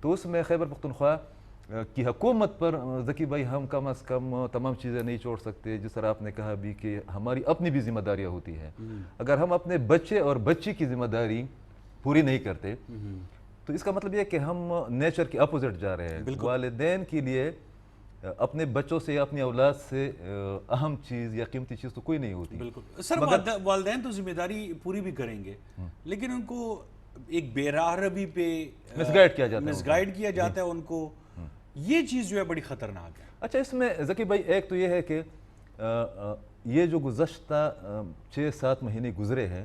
تو اس میں خیبر پختونخوا کی حکومت پر ذکی بھائی ہم کم از کم تمام چیزیں نہیں چھوڑ سکتے. جس طرح آپ نے کہا بھی کہ ہماری اپنی بھی ذمہ داریاں ہوتی ہیں. اگر ہم اپنے بچے اور بچی کی ذمہ داری پوری نہیں کرتے تو اس کا مطلب یہ ہے کہ ہم نیچر کے اپوزٹ جا رہے ہیں. والدین کے لیے اپنے بچوں سے یا اپنی اولاد سے اہم چیز یا قیمتی چیز تو کوئی نہیں ہوتی. بالکل سر, والدین تو ذمہ داری پوری بھی کریں گے لیکن ان کو ایک بے راہ روی پہ مس گائیڈ کیا جاتا ہے ان کو. یہ چیز جو ہے بڑی خطرناک ہے. اچھا, اس میں ذکی بھائی ایک تو یہ ہے کہ یہ جو گزشتہ 6-7 مہینے گزرے ہیں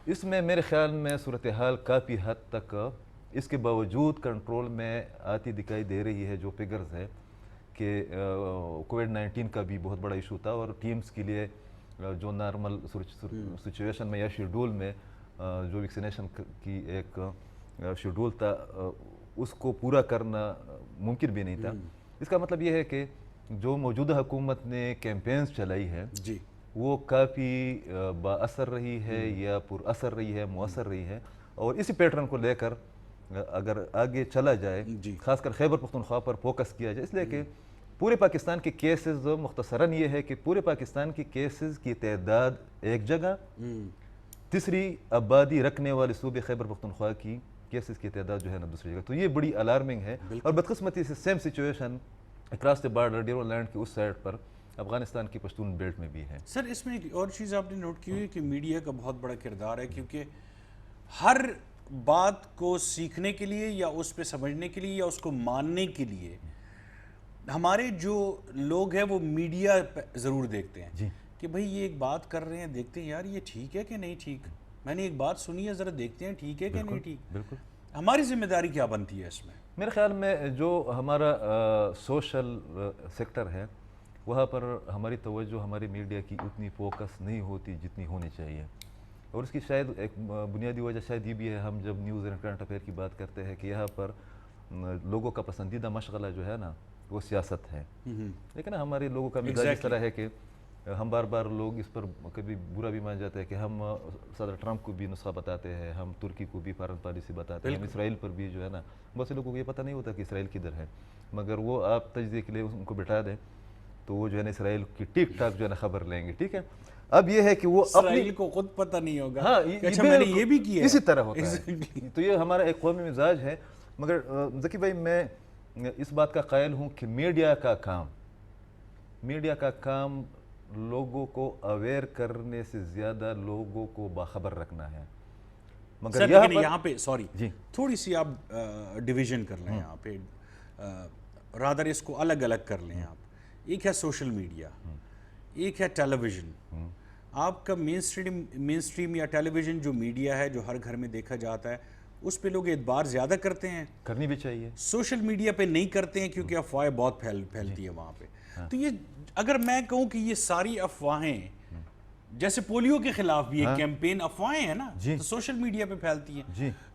اس میں میرے خیال میں صورتحال کافی حد تک اس کے باوجود کنٹرول میں آتی دکھائی دے رہی ہے. جو فگرز ہے کہ کووڈ-19 کا بھی بہت بڑا ایشو تھا اور ٹیمز کے لیے جو نارمل سچویشن میں یا شیڈول میں جو ویکسینیشن کی ایک شیڈول تھا اس کو پورا کرنا ممکن بھی نہیں تھا. اس کا مطلب یہ ہے کہ جو موجودہ حکومت نے کیمپینز چلائی ہے وہ کافی با اثر رہی ہے یا پر اثر رہی ہے, مؤثر رہی ہے. اور اسی پیٹرن کو لے کر اگر آگے چلا جائے, خاص کر خیبر پختونخوا پر فوکس کیا جائے, اس لیے کہ پورے پاکستان کے کیسز مختصراً یہ ہے کہ پورے پاکستان کے کیسز کی تعداد ایک جگہ, تیسری آبادی رکھنے والے صوبے خیبر پختونخوا کی کیسز کی تعداد جو ہے نا دوسری جگہ. تو یہ بڑی الارمنگ ہے. اور بدقسمتی سے same situation across the border Durand Line کی اس سائڈ پر افغانستان کی پشتون بیلٹ میں بھی ہے. سر اس میں ایک اور چیز آپ نے نوٹ کی ہوئی کہ میڈیا کا بہت بڑا کردار ہے, کیونکہ ہر بات کو سیکھنے کے لیے یا اس پہ سمجھنے کے لیے یا اس کو ماننے کے لیے ہمارے جو لوگ ہیں وہ میڈیا ضرور دیکھتے ہیں کہ بھئی یہ ایک بات کر رہے ہیں, دیکھتے ہیں یار یہ ٹھیک ہے کہ نہیں ٹھیک, میں نے ایک بات سنی ہے ذرا دیکھتے ہیں ٹھیک ہے کہ نہیں ٹھیک. بالکل. ہماری ذمہ داری کیا بنتی ہے اس میں؟ میرے خیال میں جو ہمارا سوشل سیکٹر ہے وہاں پر ہماری توجہ ہماری میڈیا کی اتنی فوکس نہیں ہوتی جتنی ہونی چاہیے. اور اس کی شاید ایک بنیادی وجہ شاید یہ بھی ہے, ہم جب نیوز اینڈ کرنٹ افیئر کی بات کرتے ہیں کہ یہاں پر لوگوں کا پسندیدہ مشغلہ جو ہے نا وہ سیاست ہے. لیکن ہمارے لوگوں کا مزاج اس طرح ہے کہ ہم بار بار لوگ اس پر کبھی برا بھی مان جاتے ہیں کہ ہم صدر ٹرمپ کو بھی نسخہ بتاتے ہیں, ہم ترکی کو بھی فارن پالیسی بتاتے ہیں, ہم اسرائیل پر بھی جو ہے نا, بہت سے لوگوں کو یہ پتہ نہیں ہوتا کہ اسرائیل کدھر ہے, مگر وہ آپ تجزیے کے لیے ان کو بٹھا دیں تو وہ جو ہے نا اسرائیل کی ٹھیک ٹھاک جو ہے نا خبر لیں گے. ٹھیک ہے, اب یہ ہے کہ وہ اسرائیل کو خود پتہ نہیں ہوگا. ہاں, اچھا میں نے یہ بھی کیا اسی طرح ہوتا ہے. تو یہ ہمارا ایک قومی مزاج ہے. مگر ذکی بھائی میں اس بات کا قائل ہوں کہ میڈیا کا کام لوگوں کو اویئر کرنے سے زیادہ لوگوں کو باخبر رکھنا ہے. مگر یہاں پہ سوری تھوڑی سی آپ ڈویژن کر لیں یہاں پہ, رادر اس کو الگ الگ کر لیں آپ. ایک ہے سوشل میڈیا, ایک ہے ٹیلی ویژن. آپ کا مین اسٹریم یا ٹیلی ویژن جو میڈیا ہے جو ہر گھر میں دیکھا جاتا ہے اس پہ لوگ اعتبار زیادہ کرتے ہیں, کرنی بھی چاہیے. سوشل میڈیا پہ نہیں کرتے ہیں کیونکہ افواہیں بہت پھیلتی ہے وہاں پہ. تو یہ اگر میں کہوں کہ یہ ساری افواہیں جیسے پولیو کے خلاف بھی ایک کیمپین افواہیں ہیں نا, تو سوشل میڈیا پہ پھیلتی ہیں.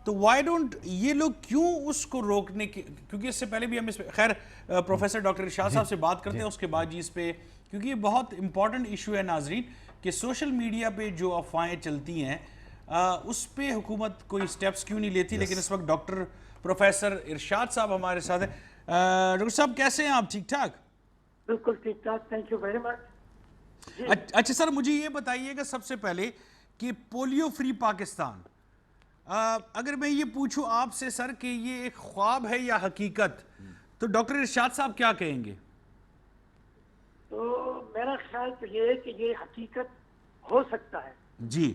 تو وائی ڈونٹ یہ لوگ کیوں اس کو روکنے کے, کیونکہ اس سے پہلے بھی ہم اس پہ خیر پروفیسر ڈاکٹر ارشاد صاحب سے بات کرتے ہیں اس کے بعد جی اس پہ, کیونکہ یہ بہت امپورٹنٹ ایشو ہے ناظرین کہ سوشل میڈیا پہ جو افواہیں چلتی ہیں اس پہ حکومت کوئی سٹیپس کیوں نہیں لیتی. لیکن اس وقت ڈاکٹر پروفیسر ارشاد صاحب ہمارے ساتھ ہیں. ڈاکٹر صاحب کیسے ہیں آپ؟ ٹھیک ٹھاک؟ بالکل ٹھیک ٹھاک, تھینک یو ویری مچ. اچھا سر مجھے یہ بتائیے گا سب سے پہلے کہ پولیو فری پاکستان, اگر میں یہ پوچھوں آپ سے سر کہ یہ ایک خواب ہے یا حقیقت, تو ڈاکٹر ارشاد صاحب کیا کہیں گے؟ تو میرا خیال تو یہ ہے کہ یہ حقیقت ہو سکتا ہے جی,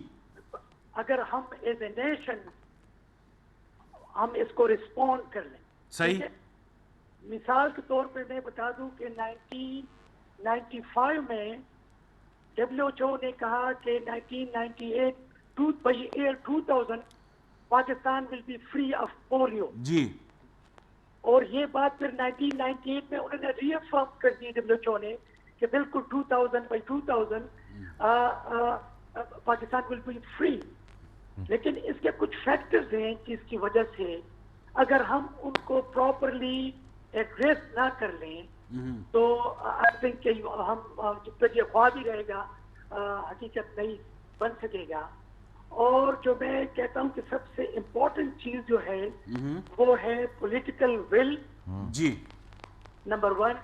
اگر ہم ایز اے نیشن ہم اس کو رسپونڈ کر لیں. صحیح. مثال کے طور پہ میں بتا دوں کہ 1995 میں WHO نے کہا کہ 2000 Pakistan will be free of polio. جی. اور یہ بات پھر 1998 میں انہوں نے ری افرم کر دی WHO نے کہ بالکل 2000 پاکستان will be free. لیکن اس کے کچھ فیکٹرز ہیں جس کی وجہ سے اگر ہم ان کو پراپرلی ایڈریس نہ کر لیں تو آئی تھنک کہ ہم جب تک یہ خواب ہی رہے گا حقیقت نہیں بن سکے گا. اور جو میں کہتا ہوں کہ سب سے امپورٹنٹ چیز جو ہے وہ ہے پولیٹیکل ول، جی نمبر 1.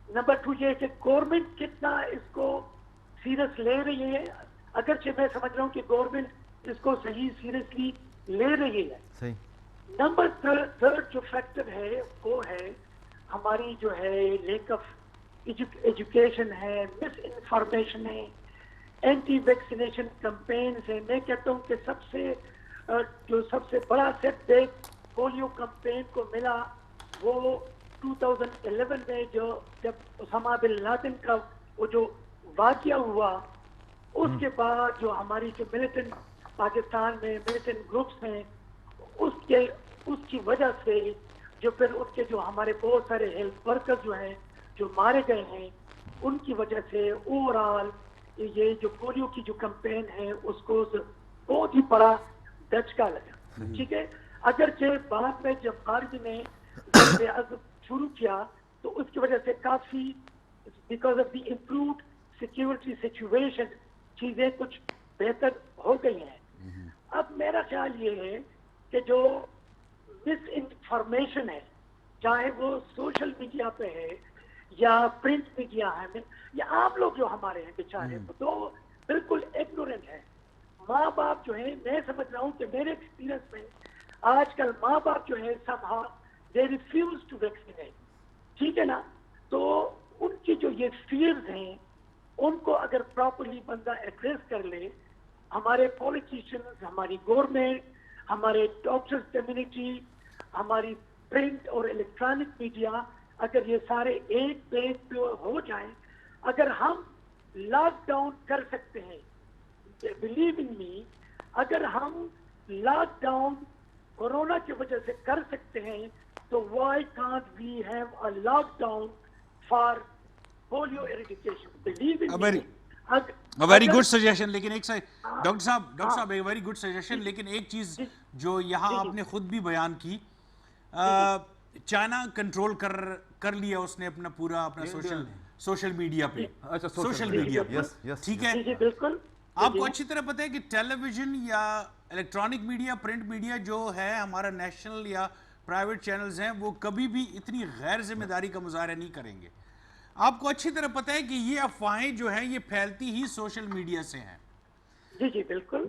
نمبر 2 یہ کہ گورنمنٹ کتنا اس کو سیریس لے رہی ہے. اگرچہ میں سمجھ رہا ہوں کہ گورنمنٹ اس کو صحیح سیریسلی لے رہی ہے. صحیح. نمبر 3 جو فیکٹر ہے وہ ہے ہماری جو ہے لیک آف ایجوکیشن ہے، مس انفارمیشن ہے، اینٹی ویکسینیشن کمپینز ہیں. میں کہتا ہوں کہ سب سے بڑا سیٹ بیک پولیو کمپین کو ملا وہ 2011 میں جب اسامہ بن لادن کا وہ جو واقعہ ہوا، اس کے بعد جو ہماری جو ملیٹنٹ پاکستان میں ملیٹنٹ گروپس ہیں اس کی وجہ سے جو پھر ان کے جو ہمارے بہت سارے ہیلتھ ورکر جو ہیں جو مارے گئے ہیں، ان کی وجہ سے اوور آل یہ جو پولیو کی جو کمپین ہے اس کو بہت ہی بڑا دھچکا لگا. ٹھیک ہے. اگرچہ بعد میں جب خارج نے شروع کیا تو اس کی وجہ سے کافی because of the improved security situation چیزیں کچھ بہتر ہو گئی ہیں. اب میرا خیال یہ ہے کہ جو مس انفارمیشن ہے، چاہے وہ سوشل میڈیا پہ ہے یا پرنٹ میڈیا ہے یا عام لوگ جو ہمارے ہیں بیچارے تو بالکل ایگنورنٹ ہے. ماں باپ جو ہے، میں سمجھ رہا ہوں کہ میرے ایکسپیرینس میں آج کل ماں باپ جو ہے somehow they refuse to vaccinate. ٹھیک ہے نا. تو ان کی جو یہ فیئرز ہیں ان کو اگر پراپرلی بندہ ایڈریس کر لے، ہمارے پولیٹیشینز، ہماری گورنمنٹ، ہمارے ڈاکٹرز کمیونٹی، ہماری پرنٹ اور الیکٹرانک میڈیا، اگر یہ سارے ایک پیج پہ ہو جائیں، اگر ہم لاک ڈاؤن کر سکتے ہیں، بلیو ان می، اگر ہم لاک ڈاؤن کورونا کی وجہ سے کر سکتے ہیں تو why can't we have a lock down for polio eradication. Believe in me. Very good suggestion. لیکن ایک ڈاکٹر صاحب ایک ویری گڈ سجیشن، لیکن ایک چیز جو یہاں آپ نے خود بھی بیان کی، چائنا کنٹرول کر لیا اس نے اپنا سوشل میڈیا پہ. سوشل میڈیا پہ ٹھیک ہے. بالکل آپ کو اچھی طرح پتہ ہے کہ ٹیلی ویژن یا الیکٹرانک میڈیا، پرنٹ میڈیا جو ہے ہمارا نیشنل یا پرائیویٹ چینلز ہیں، وہ کبھی بھی اتنی غیر ذمہ داری کا مظاہرہ نہیں کریں گے. آپ کو اچھی طرح پتہ ہے کہ یہ افواہیں جو ہیں یہ پھیلتی ہی سوشل میڈیا سے ہیں. جی بالکل.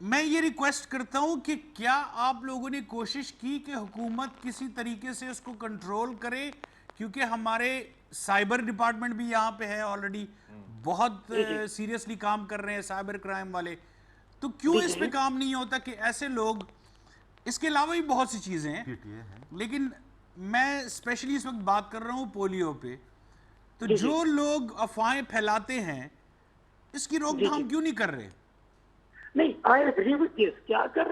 میں یہ ریکویسٹ کرتا ہوں کہ کیا آپ لوگوں نے کوشش کی کہ حکومت کسی طریقے سے اس کو کنٹرول کرے، کیونکہ ہمارے سائبر ڈپارٹمنٹ بھی یہاں پہ ہے آلریڈی، بہت سیریسلی کام کر رہے ہیں سائبر کرائم والے. تو کیوں اس پہ کام نہیں ہوتا کہ ایسے لوگ، اس کے علاوہ بھی بہت سی چیزیں ہیں، لیکن میں اسپیشلی اس وقت بات کر رہا ہوں پولیو پہ. تو جو لوگ افواہیں پھیلاتے ہیں اس کی روک تھام کیوں نہیں کر رہے؟ نہیں، آئی ایگری ود دس کہ اگر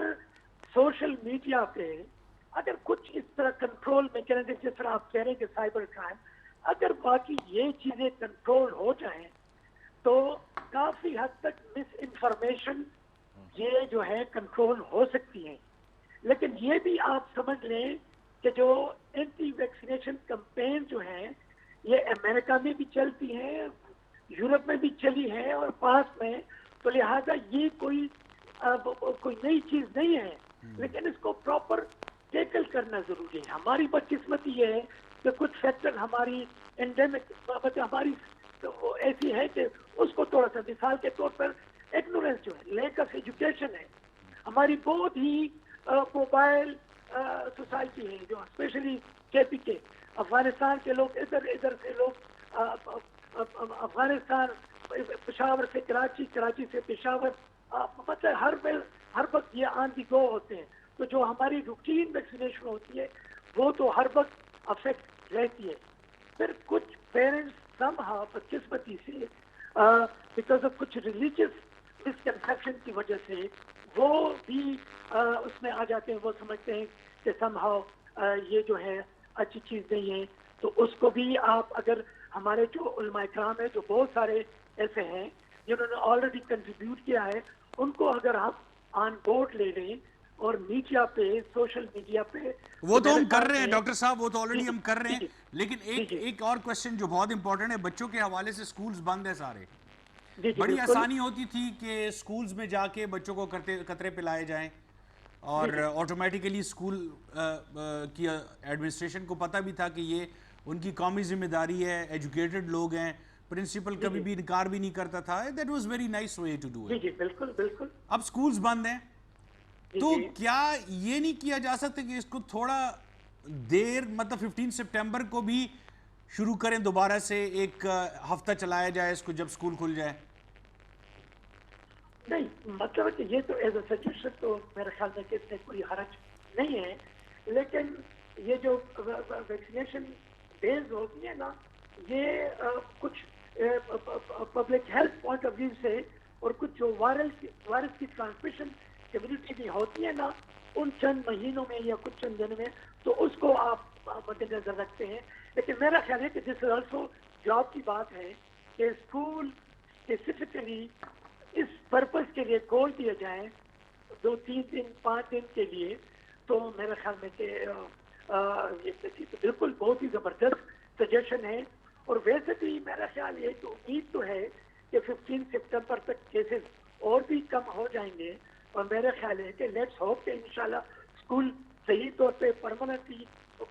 سوشل میڈیا پہ اگر کچھ اس طرح کنٹرول میکینزم، جس طرح آپ کہہ رہے ہیں کہ سائبر کرائم، اگر باقی یہ چیزیں کنٹرول ہو جائیں تو کافی حد تک مس انفارمیشن یہ جو ہے کنٹرول ہو سکتی ہے. لیکن یہ بھی آپ سمجھ لیں کہ جو اینٹی ویکسینیشن کمپین جو ہیں یہ امریکہ میں بھی چلتی ہیں، یورپ میں بھی چلی ہے اور پاس میں، تو لہٰذا یہ کوئی نئی چیز نہیں ہے. لیکن اس کو پراپر ٹیکل کرنا ضروری ہے. ہماری بدقسمتی یہ ہے کہ کچھ فیکٹر ہماری انڈیمک ہماری ایسی ہے کہ اس کو تھوڑا سا، مثال کے طور پر ایگنورینس جو ہے، لیک آف ایجوکیشن ہے، ہماری بہت ہی موبائل سوسائٹی ہے، جو اسپیشلی کے افغانستان کے لوگ ادھر سے لوگ افغانستان، پشاور سے کراچی، کراچی سے پشاور، مطلب ہر وقت یہ آن دی گو ہوتے ہیں. تو جو ہماری روٹین ویکسینیشن ہوتی ہے وہ تو ہر وقت افیکٹ رہتی ہے. پھر کچھ پیرنٹس بدقسمتی سے بیکاز آف کچھ ریلیجیس مسکنسیپشن کی وجہ سے وہ بھی اس میں آ جاتے ہیں. وہ سمجھتے ہیں کہ سم ہاؤ یہ جو ہے اچھی چیز نہیں ہے. تو اس کو بھی آپ، اگر ہمارے جو علماء کرام ہیں جو بہت سارے ایسے ہیں جنہوں نے آلریڈی کنٹریبیوٹ کیا ہے، ان کو اگر ہم آن بورڈ لے لیں اور میڈیا پہ، سوشل میڈیا پہ، وہ تو ہم کر رہے ہیں ڈاکٹر صاحب، وہ تو آلریڈی ہم کر رہے ہیں. لیکن ایک اور کویسچن جو بہت امپورٹنٹ ہے، بچوں کے حوالے سے سکولز بند ہیں سارے. جی بڑی آسانی ہوتی تھی کہ سکولز میں جا کے بچوں کو قطرے پلائے جائیں اور آٹومیٹیکلی اسکول کی ایڈمنسٹریشن کو پتہ بھی تھا کہ یہ ان کی قومی ذمہ داری ہے، ایجوکیٹڈ لوگ ہیں، پرنسپل کبھی بھی انکار بھی نہیں کرتا تھا. That was very nice way to do جی اٹ. جی بالکل بالکل. اب سکولز بند ہیں تو کیا یہ نہیں کیا جا سکتا کہ اس کو تھوڑا دیر مطلب 15 سپٹمبر کو بھی شروع کریں دوبارہ سے، ایک ہفتہ چلایا جائے اس کو جب سکول کھل جائے؟ نہیں مطلب کہ یہ تو ایز اے سجیشن تو میرے خیال میں کہ اس میں کوئی حرج نہیں ہے، لیکن یہ جو ویکسینیشن ڈیز ہوتی ہے نا، یہ کچھ public health point of view سے اور کچھ جو وائرس کی ٹرانسمیشن کمیونٹی میں ہوتی ہے نا، ان چند مہینوں میں یا کچھ چند دنوں میں، تو اس کو آپ مد نظر رکھتے ہیں. لیکن میرا خیال ہے کہ دس از آلسو جاب کی بات ہے کہ اسکول اسپیسیفکلی اس پرپز کے لیے کھول دیا جائے 2-3 دن 5 دن کے لیے، تو میرے خیال میں کہ یہ بالکل بہت ہی زبردست سجیشن ہے. اور ویسے بھی میرا خیال یہ تو امید تو ہے کہ 15 سپٹمبر تک کیسز اور بھی کم ہو جائیں گے، اور میرا خیال ہے کہ لیٹس ہوپ کہ انشاءاللہ اسکول صحیح طور پہ پرماننٹلی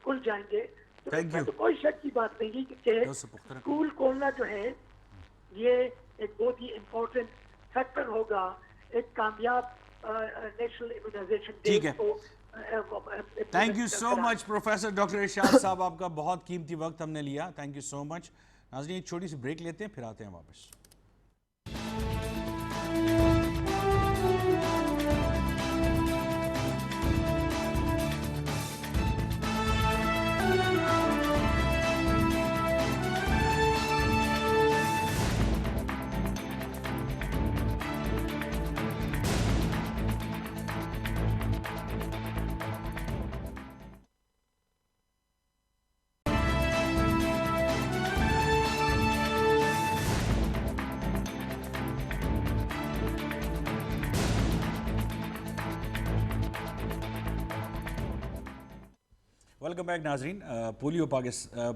کھل جائیں گے. تو کوئی شک کی بات نہیں کہ اسکول کھولنا جو ہے یہ ایک بہت ہی امپورٹنٹ فیکٹر ہوگا ایک کامیاب نیشنل امیونائزیشن ڈے کو. Thank you so much professor doctor Irshad صاحب، آپ کا بہت قیمتی وقت ہم نے لیا. Thank you so much. ناظرین ایک چھوٹی سی بریک لیتے ہیں، پھر آتے ہیں واپس. ویلکم بیک ناظرین.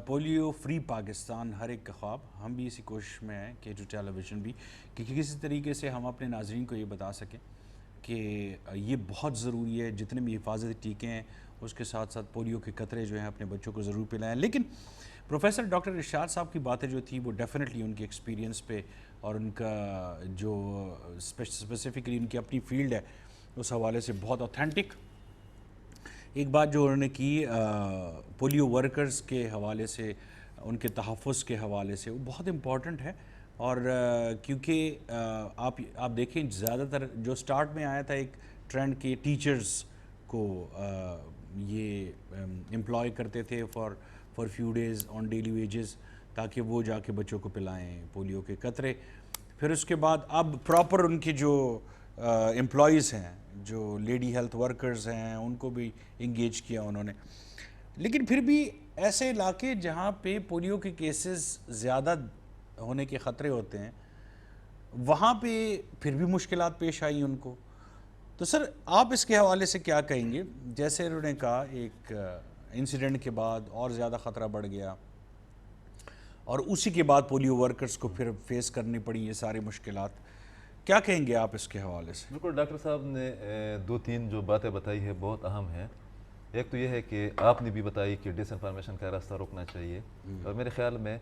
پولیو فری پاکستان ہر ایک کا خواب. ہم بھی اسی کوشش میں ہیں کہ جو ٹیلی ویژن بھی کہ کسی طریقے سے ہم اپنے ناظرین کو یہ بتا سکیں کہ یہ بہت ضروری ہے. جتنے بھی حفاظتی ٹیکے ہیں اس کے ساتھ ساتھ پولیو کے قطرے جو ہیں اپنے بچوں کو ضرور پلائیں. لیکن پروفیسر ڈاکٹر ارشاد صاحب کی باتیں جو تھی وہ ڈیفینیٹلی ان کے ایکسپیرینس پہ اور ان کا جو اسپیسیفکلی ان کی اپنی فیلڈ ہے اس حوالے سے بہت اوتھینٹک. ایک بات جو انہوں نے کی پولیو ورکرز کے حوالے سے، ان کے تحفظ کے حوالے سے، وہ بہت امپورٹنٹ ہے. اور کیونکہ آپ دیکھیں زیادہ تر جو سٹارٹ میں آیا تھا ایک ٹرینڈ کہ ٹیچرز کو یہ امپلائی کرتے تھے for few days on daily wages تاکہ وہ جا کے بچوں کو پلائیں پولیو کے قطرے. پھر اس کے بعد اب پراپر ان کے جو امپلائیز ہیں، جو لیڈی ہیلتھ ورکرز ہیں، ان کو بھی انگیج کیا انہوں نے. لیکن پھر بھی ایسے علاقے جہاں پہ پولیو کے کیسز زیادہ ہونے کے خطرے ہوتے ہیں وہاں پہ پھر بھی مشکلات پیش آئی ان کو. تو سر آپ اس کے حوالے سے کیا کہیں گے؟ جیسے انہوں نے کہا ایک انسیڈنٹ کے بعد اور زیادہ خطرہ بڑھ گیا اور اسی کے بعد پولیو ورکرز کو پھر فیس کرنی پڑی یہ ساری مشکلات. کیا کہیں گے آپ اس کے حوالے سے؟ بالکل ڈاکٹر صاحب نے 2-3 جو باتیں بتائی ہے بہت اہم ہیں. ایک تو یہ ہے کہ آپ نے بھی بتائی کہ ڈس انفارمیشن کا راستہ روکنا چاہیے، اور میرے خیال میں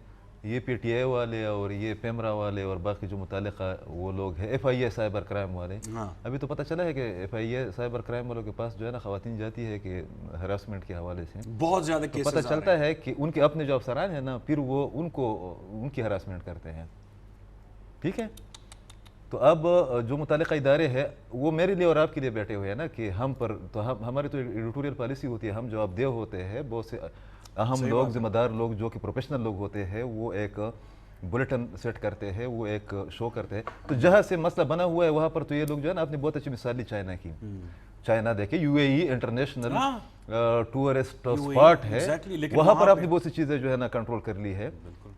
یہ پی ٹی آئی والے اور یہ پیمرا والے اور باقی جو متعلقہ وہ لوگ ہیں، F I A cyber crime والے، ابھی تو پتہ چلا ہے کہ F I A cyber crime والوں کے پاس جو ہے نا خواتین جاتی ہے کہ ہراسمنٹ کے حوالے سے بہت زیادہ کیسز پتہ چلتا ہے کہ ان کے اپنے جو افسران ہیں نا پھر وہ ان کی ہراسمنٹ کرتے ہیں. ٹھیک ہے، تو اب جو متعلقہ ادارے ہیں وہ میرے لیے اور آپ کے لیے بیٹھے ہوئے ہیں نا کہ ہم پر تو ہماری تو ایڈیٹوریل پالیسی ہوتی ہے، ہم جواب دہ ہوتے ہیں. بہت سے اہم لوگ، ذمہ دار لوگ جو کہ پروفیشنل لوگ ہوتے ہیں وہ ایک بلیٹن سیٹ کرتے ہیں، وہ ایک شو کرتے ہیں. تو جہاں سے مسئلہ بنا ہوا ہے وہاں پر تو یہ لوگ جو ہے نا آپ نے بہت اچھی مثال لی چائنا کی. چائنا دیکھیں you a E international tourist spot ہے، وہاں پر آپ نے بہت سی چیزیں جو ہے نا کنٹرول کر لی ہے.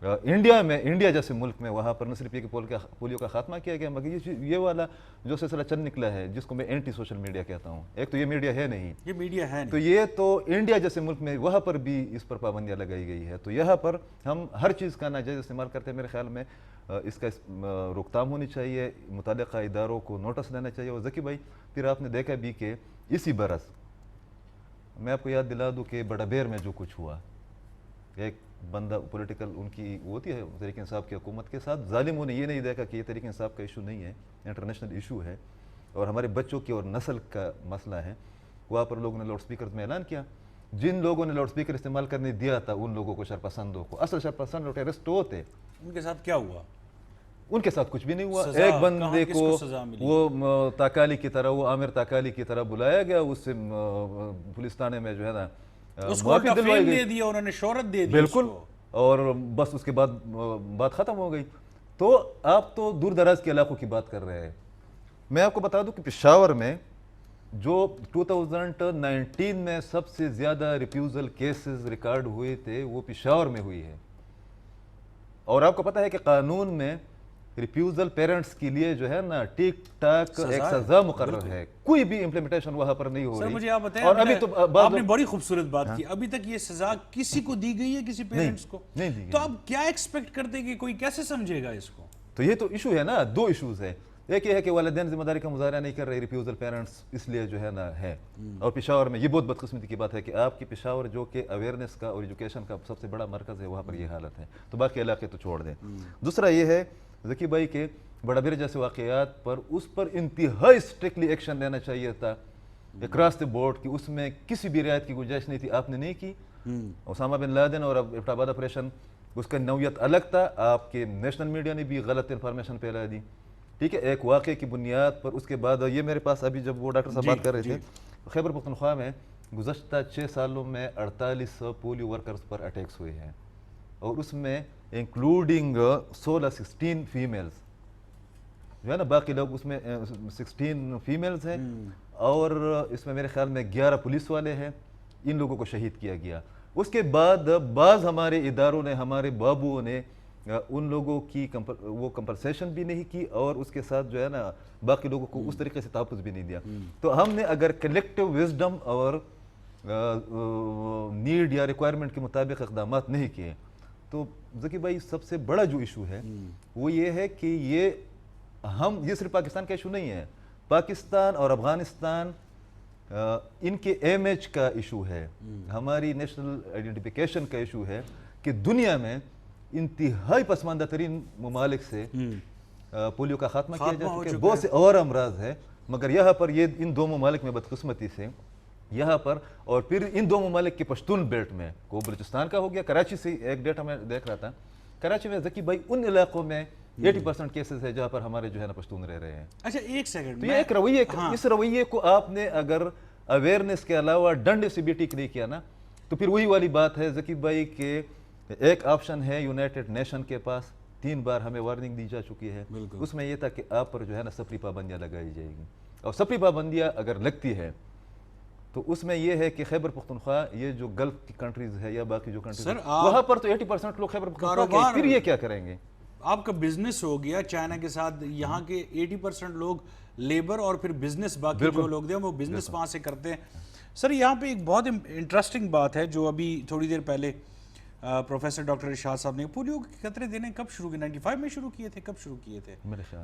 انڈیا جیسے ملک میں وہاں پر نہ صرف یہ کہ پولیو کا خاتمہ کیا گیا، مگر یہ والا جو سلسلہ چل نکلا ہے جس کو میں اینٹی سوشل میڈیا کہتا ہوں. ایک تو یہ میڈیا ہے نہیں، یہ میڈیا ہے نہیں، تو یہ تو انڈیا جیسے ملک میں وہاں پر بھی اس پر پابندیاں لگائی گئی ہے. تو یہاں پر ہم ہر چیز کا ناجائز استعمال کرتے ہیں. میرے خیال میں اس کا روک تھام ہونی چاہیے، متعلقہ اداروں کو نوٹس لینا چاہیے. اور ذکی بھائی پھر آپ نے دیکھا بھی کہ اسی برس میں آپ کو یاد دلا دوں کہ بڑا بیر میں جو کچھ ہوا، ایک بندہ پولیٹیکل ان کی ہوتی ہے تحریک انصاف کی حکومت کے ساتھ، ظالموں نے یہ نہیں دیکھا کہ یہ تحریک انصاف کا ایشو نہیں ہے، انٹرنیشنل ایشو ہے اور ہمارے بچوں کی اور نسل کا مسئلہ ہے. وہاں پر لوگوں نے لاؤڈ سپیکرز میں اعلان کیا، جن لوگوں نے لاؤڈ سپیکر استعمال کرنے دیا تھا ان لوگوں کو، شرپسندوں کو، اصل شرپسند اور ٹیررسٹ ہوتے. ان کے ساتھ کیا ہوا؟ ان کے ساتھ کچھ بھی نہیں ہوا. سزا ایک بندے کس کو سزا ملی؟ وہ تاکالی کی طرح، وہ عامر تاکالی کی طرح بلایا گیا، اس سے پولیس تھانے میں جو ہے نا اس کو معافی دلوائی دے گئی. دیا، انہوں نے شہرت دے دی. بالکل. اور بس اس کے بعد بات ختم ہو گئی. تو آپ تو دور دراز کے علاقوں کی بات کر رہے ہیں. میں آپ کو بتا دوں کہ پشاور میں جو 2019 میں سب سے زیادہ ریفیوزل کیسز ریکارڈ ہوئے تھے وہ پشاور میں ہوئی ہے. اور آپ کو پتا ہے کہ قانون میں ریفیوزل پیرنٹس کے لیے جو ہے نا ٹھیک ٹاک ایک سزا مقرر ہے، کوئی بھی امپلیمنٹیشن وہاں پر نہیں ہو سر رہی. مجھے آپ بتائیں، اور ابھی تو آپ نے بڑی خوبصورت بات کی، ابھی تک یہ سزا کسی کو دی گئی ہے، کسی پیرنٹس کو نہیں دی گئی. تو آپ کیا ایکسپیکٹ کرتے کہ کوئی کیسے سمجھے گا اس کو؟ تو یہ تو ایشو ہے نا، دو ایشوز ہیں. ایک یہ ہے کہ والدین ذمہ داری کا مظاہرہ نہیں کر رہے، ریفیوزل پیرنٹس اس لیے جو ہے نا ہے. اور پشاور میں یہ بہت بدقسمتی کی بات ہے کہ آپ کی پشاور جو کہ اویئرنیس کا اور ایجوکیشن کا سب سے بڑا مرکز ہے، وہاں پر یہ حالت ہے. تو باقی علاقے تو چھوڑ دیں. دوسرا یہ ہے ذکی بھائی کے بڑا بیر جیسے واقعات پر اس پر انتہائی اسٹرکٹلی ایکشن لینا چاہیے تھا اکراس دی بورڈ کی. اس میں کسی بھی رعایت کی گنجائش نہیں تھی، آپ نے نہیں کی. اسامہ بن لادن اور ایبٹ آباد آپریشن اس کا نوعیت الگ تھا. آپ کے نیشنل میڈیا نے بھی غلط انفارمیشن پھیلا دی، ٹھیک ہے، ایک واقعے کی بنیاد پر. اس کے بعد یہ میرے پاس ابھی جب وہ ڈاکٹر صاحب بات کر رہے تھے، خیبر پختونخوا میں گزشتہ 6 سالوں میں 4800 پولیو ورکرز پر اٹیکس ہوئے ہیں، اور اس میں انکلوڈنگ 16 فیمیلز جو ہے نا، باقی لوگ اس میں 16 فیمیلز ہیں، اور اس میں میرے خیال میں 11 پولیس والے ہیں. ان لوگوں کو شہید کیا گیا. اس کے بعد بعض ہمارے اداروں نے، ہمارے بابوؤں نے ان لوگوں کی وہ کمپنسیشن بھی نہیں کی، اور اس کے ساتھ جو ہے نا باقی لوگوں کو اس طریقے سے تحفظ بھی نہیں دیا. تو ہم نے اگر کلیکٹیو وزڈم اور نیڈ یا ریکوائرمنٹ کے مطابق اقدامات نہیں کیے تو ذکی بھائی سب سے بڑا جو ایشو ہے وہ یہ ہے کہ یہ صرف پاکستان کا ایشو نہیں ہے، پاکستان اور افغانستان ان کے امیج کا ایشو ہے، ہماری نیشنل آئیڈینٹیفیکیشن کا ایشو ہے کہ دنیا میں انتہائی پسماندہ ترین ممالک سے پولیو کا خاتمہ کیا جا چکا ہے. بہت سے اور امراض ہے، مگر یہاں پر یہ ان دو ممالک میں بدقسمتی سے یہاں پر، اور پھر ان دو ممالک کے پشتون بیلٹ میں کو بلوچستان کا ہو گیا. کراچی سے ایک ڈیٹا میں دیکھ رہا تھا، کراچی میں ذکی بھائی ان علاقوں میں 80% کیسز ہے جہاں پر ہمارے جو ہے نا پشتون رہ رہے ہیں. اچھا ایک سیکنڈ، تو یہ ایک رویے، اس رویے کو آپ نے اگر اویئرنیس کے علاوہ ڈنڈے سے بھی ٹھیک نہیں کیا نا، تو پھر وہی والی بات ہے ذکی بھائی کہ ایک آپشن ہے یونائٹڈ نیشن کے پاس، 3 بار ہمیں وارننگ دی جا چکی ہے. اس میں یہ تھا کہ آپ پر جو ہے نا سفری پابندیاں لگائی جائے گی، اور سفری پابندیاں اگر لگتی ہے تو اس میں یہ ہے کہ خیبر پختونخوا، یہ جو گلف کی کنٹریز ہے یا باقی جو کنٹریز وہاں پر تو 80% لوگ خیبر پختونخوا کے، پھر یہ کیا کریں گے؟ آپ کا بزنس ہو گیا چائنا کے ساتھ، یہاں کے 80% لوگ لیبر اور پھر بزنس، باقی جو لوگ دیں وہ بزنس وہاں سے کرتے ہیں. سر یہاں پہ ایک بہت انٹرسٹنگ بات ہے جو ابھی تھوڑی دیر پہلے پروفیسر ڈاکٹر ارشاد صاحب نے پولیو کے قطرے دینے کب شروع کیے؟ 95 میں شروع کیے تھے؟ کب شروع کیے تھے؟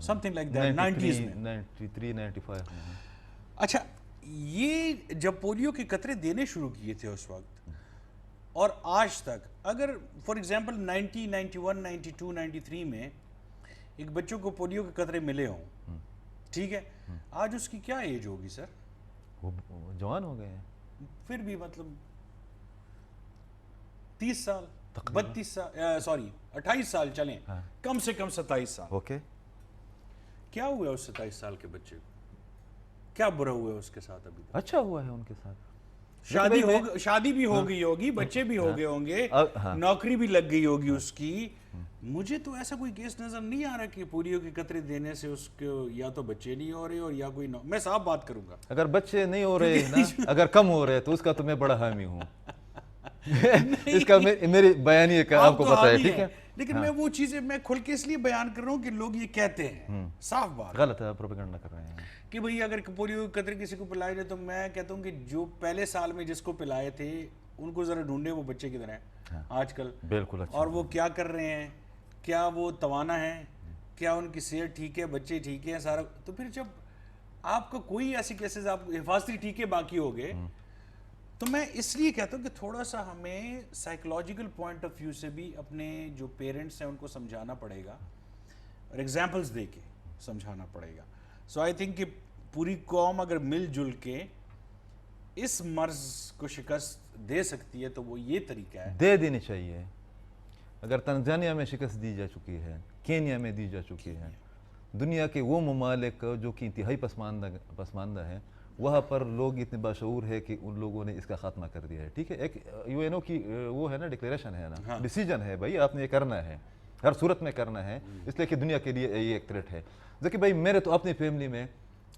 Some thing like that, 90s میں، 93 95. اچھا یہ جب پولیو کے قطرے دینے شروع کیے تھے اس وقت اور آج تک، اگر فار ایگزامپل 90 91 92 93 میں ایک بچوں کو پولیو کے قطرے ملے ہوں، ٹھیک ہے، آج اس کی کیا ایج ہوگی سر؟ وہ جوان ہو گئے ہیں. پھر بھی مطلب 30 سال 32 سال، سوری 28 سال چلیں، کم سے کم 27 سال. اوکے، کیا ہوا اس 27 سال کے بچے کو؟ کیا برا ہوا ہے اس کے ساتھ؟ ابھی اچھا ہوا ہے ان کے ساتھ، شادی بھی ہو گئی ہوگی، بچے بھی ہو گئے ہوں گے، نوکری بھی لگ گئی ہوگی اس کی. مجھے تو ایسا کوئی کیس نظر نہیں آ رہا کہ پولیو کے قطرے دینے سے اس کو یا تو بچے نہیں ہو رہے اور یا کوئی میں صاف بات کروں گا، اگر بچے نہیں ہو رہے نا، اگر کم ہو رہے تو اس کا تو میں بڑا حامی ہوں. اس کا میری بیانیے کا آپ کو پتا ہے، ٹھیک ہے، لیکن میں وہ چیزیں میں کھل کے اس لیے بیان کر رہا ہوں کہ لوگ یہ کہتے ہیں، صاف بات غلط ہے، پروپیگنڈا کر رہے ہیں کہ بھئی اگر پولیو کے قطرے کسی کو پلائے جائے، تو میں کہتا ہوں کہ جو پہلے سال میں جس کو پلائے تھے ان کو ذرا ڈھونڈے وہ بچے کدھر ہیں آج کل، بالکل. اور وہ کیا کر رہے ہیں، کیا وہ توانا ہے، کیا ان کی صحت ٹھیک ہے, بچے ٹھیک ہیں, سارا. تو پھر جب آپ کا کوئی ایسی کیسز آپ حفاظتی ٹھیکے باقی ہو گئے, تو میں اس لیے کہتا ہوں کہ تھوڑا سا ہمیں سائیکولوجیکل پوائنٹ آف ویو سے بھی اپنے جو پیرنٹس ہیں ان کو سمجھانا پڑے گا اور ایگزامپلس دے کے سمجھانا پڑے گا. سو آئی تھنک کہ پوری قوم اگر مل جل کے اس مرض کو شکست دے سکتی ہے تو وہ یہ طریقہ ہے. دے دینی چاہیے. اگر تنزانیہ میں شکست دی جا چکی ہے, کینیا میں دی جا چکی ہے, دنیا کے وہ ممالک جو کہ انتہائی پسماندہ ہیں, وہاں پر لوگ اتنے باشعور ہے کہ ان لوگوں نے اس کا خاتمہ کر دیا ہے. ٹھیک ہے, ایک یو این او کی وہ ہے نا, ڈکلیریشن ہے نا, ڈیسیجن ہے بھائی, آپ نے یہ کرنا ہے, ہر صورت میں کرنا ہے, اس لیے کہ دنیا کے لیے یہ ایک تھریٹ ہے. ذکی بھائی میرے تو اپنی فیملی میں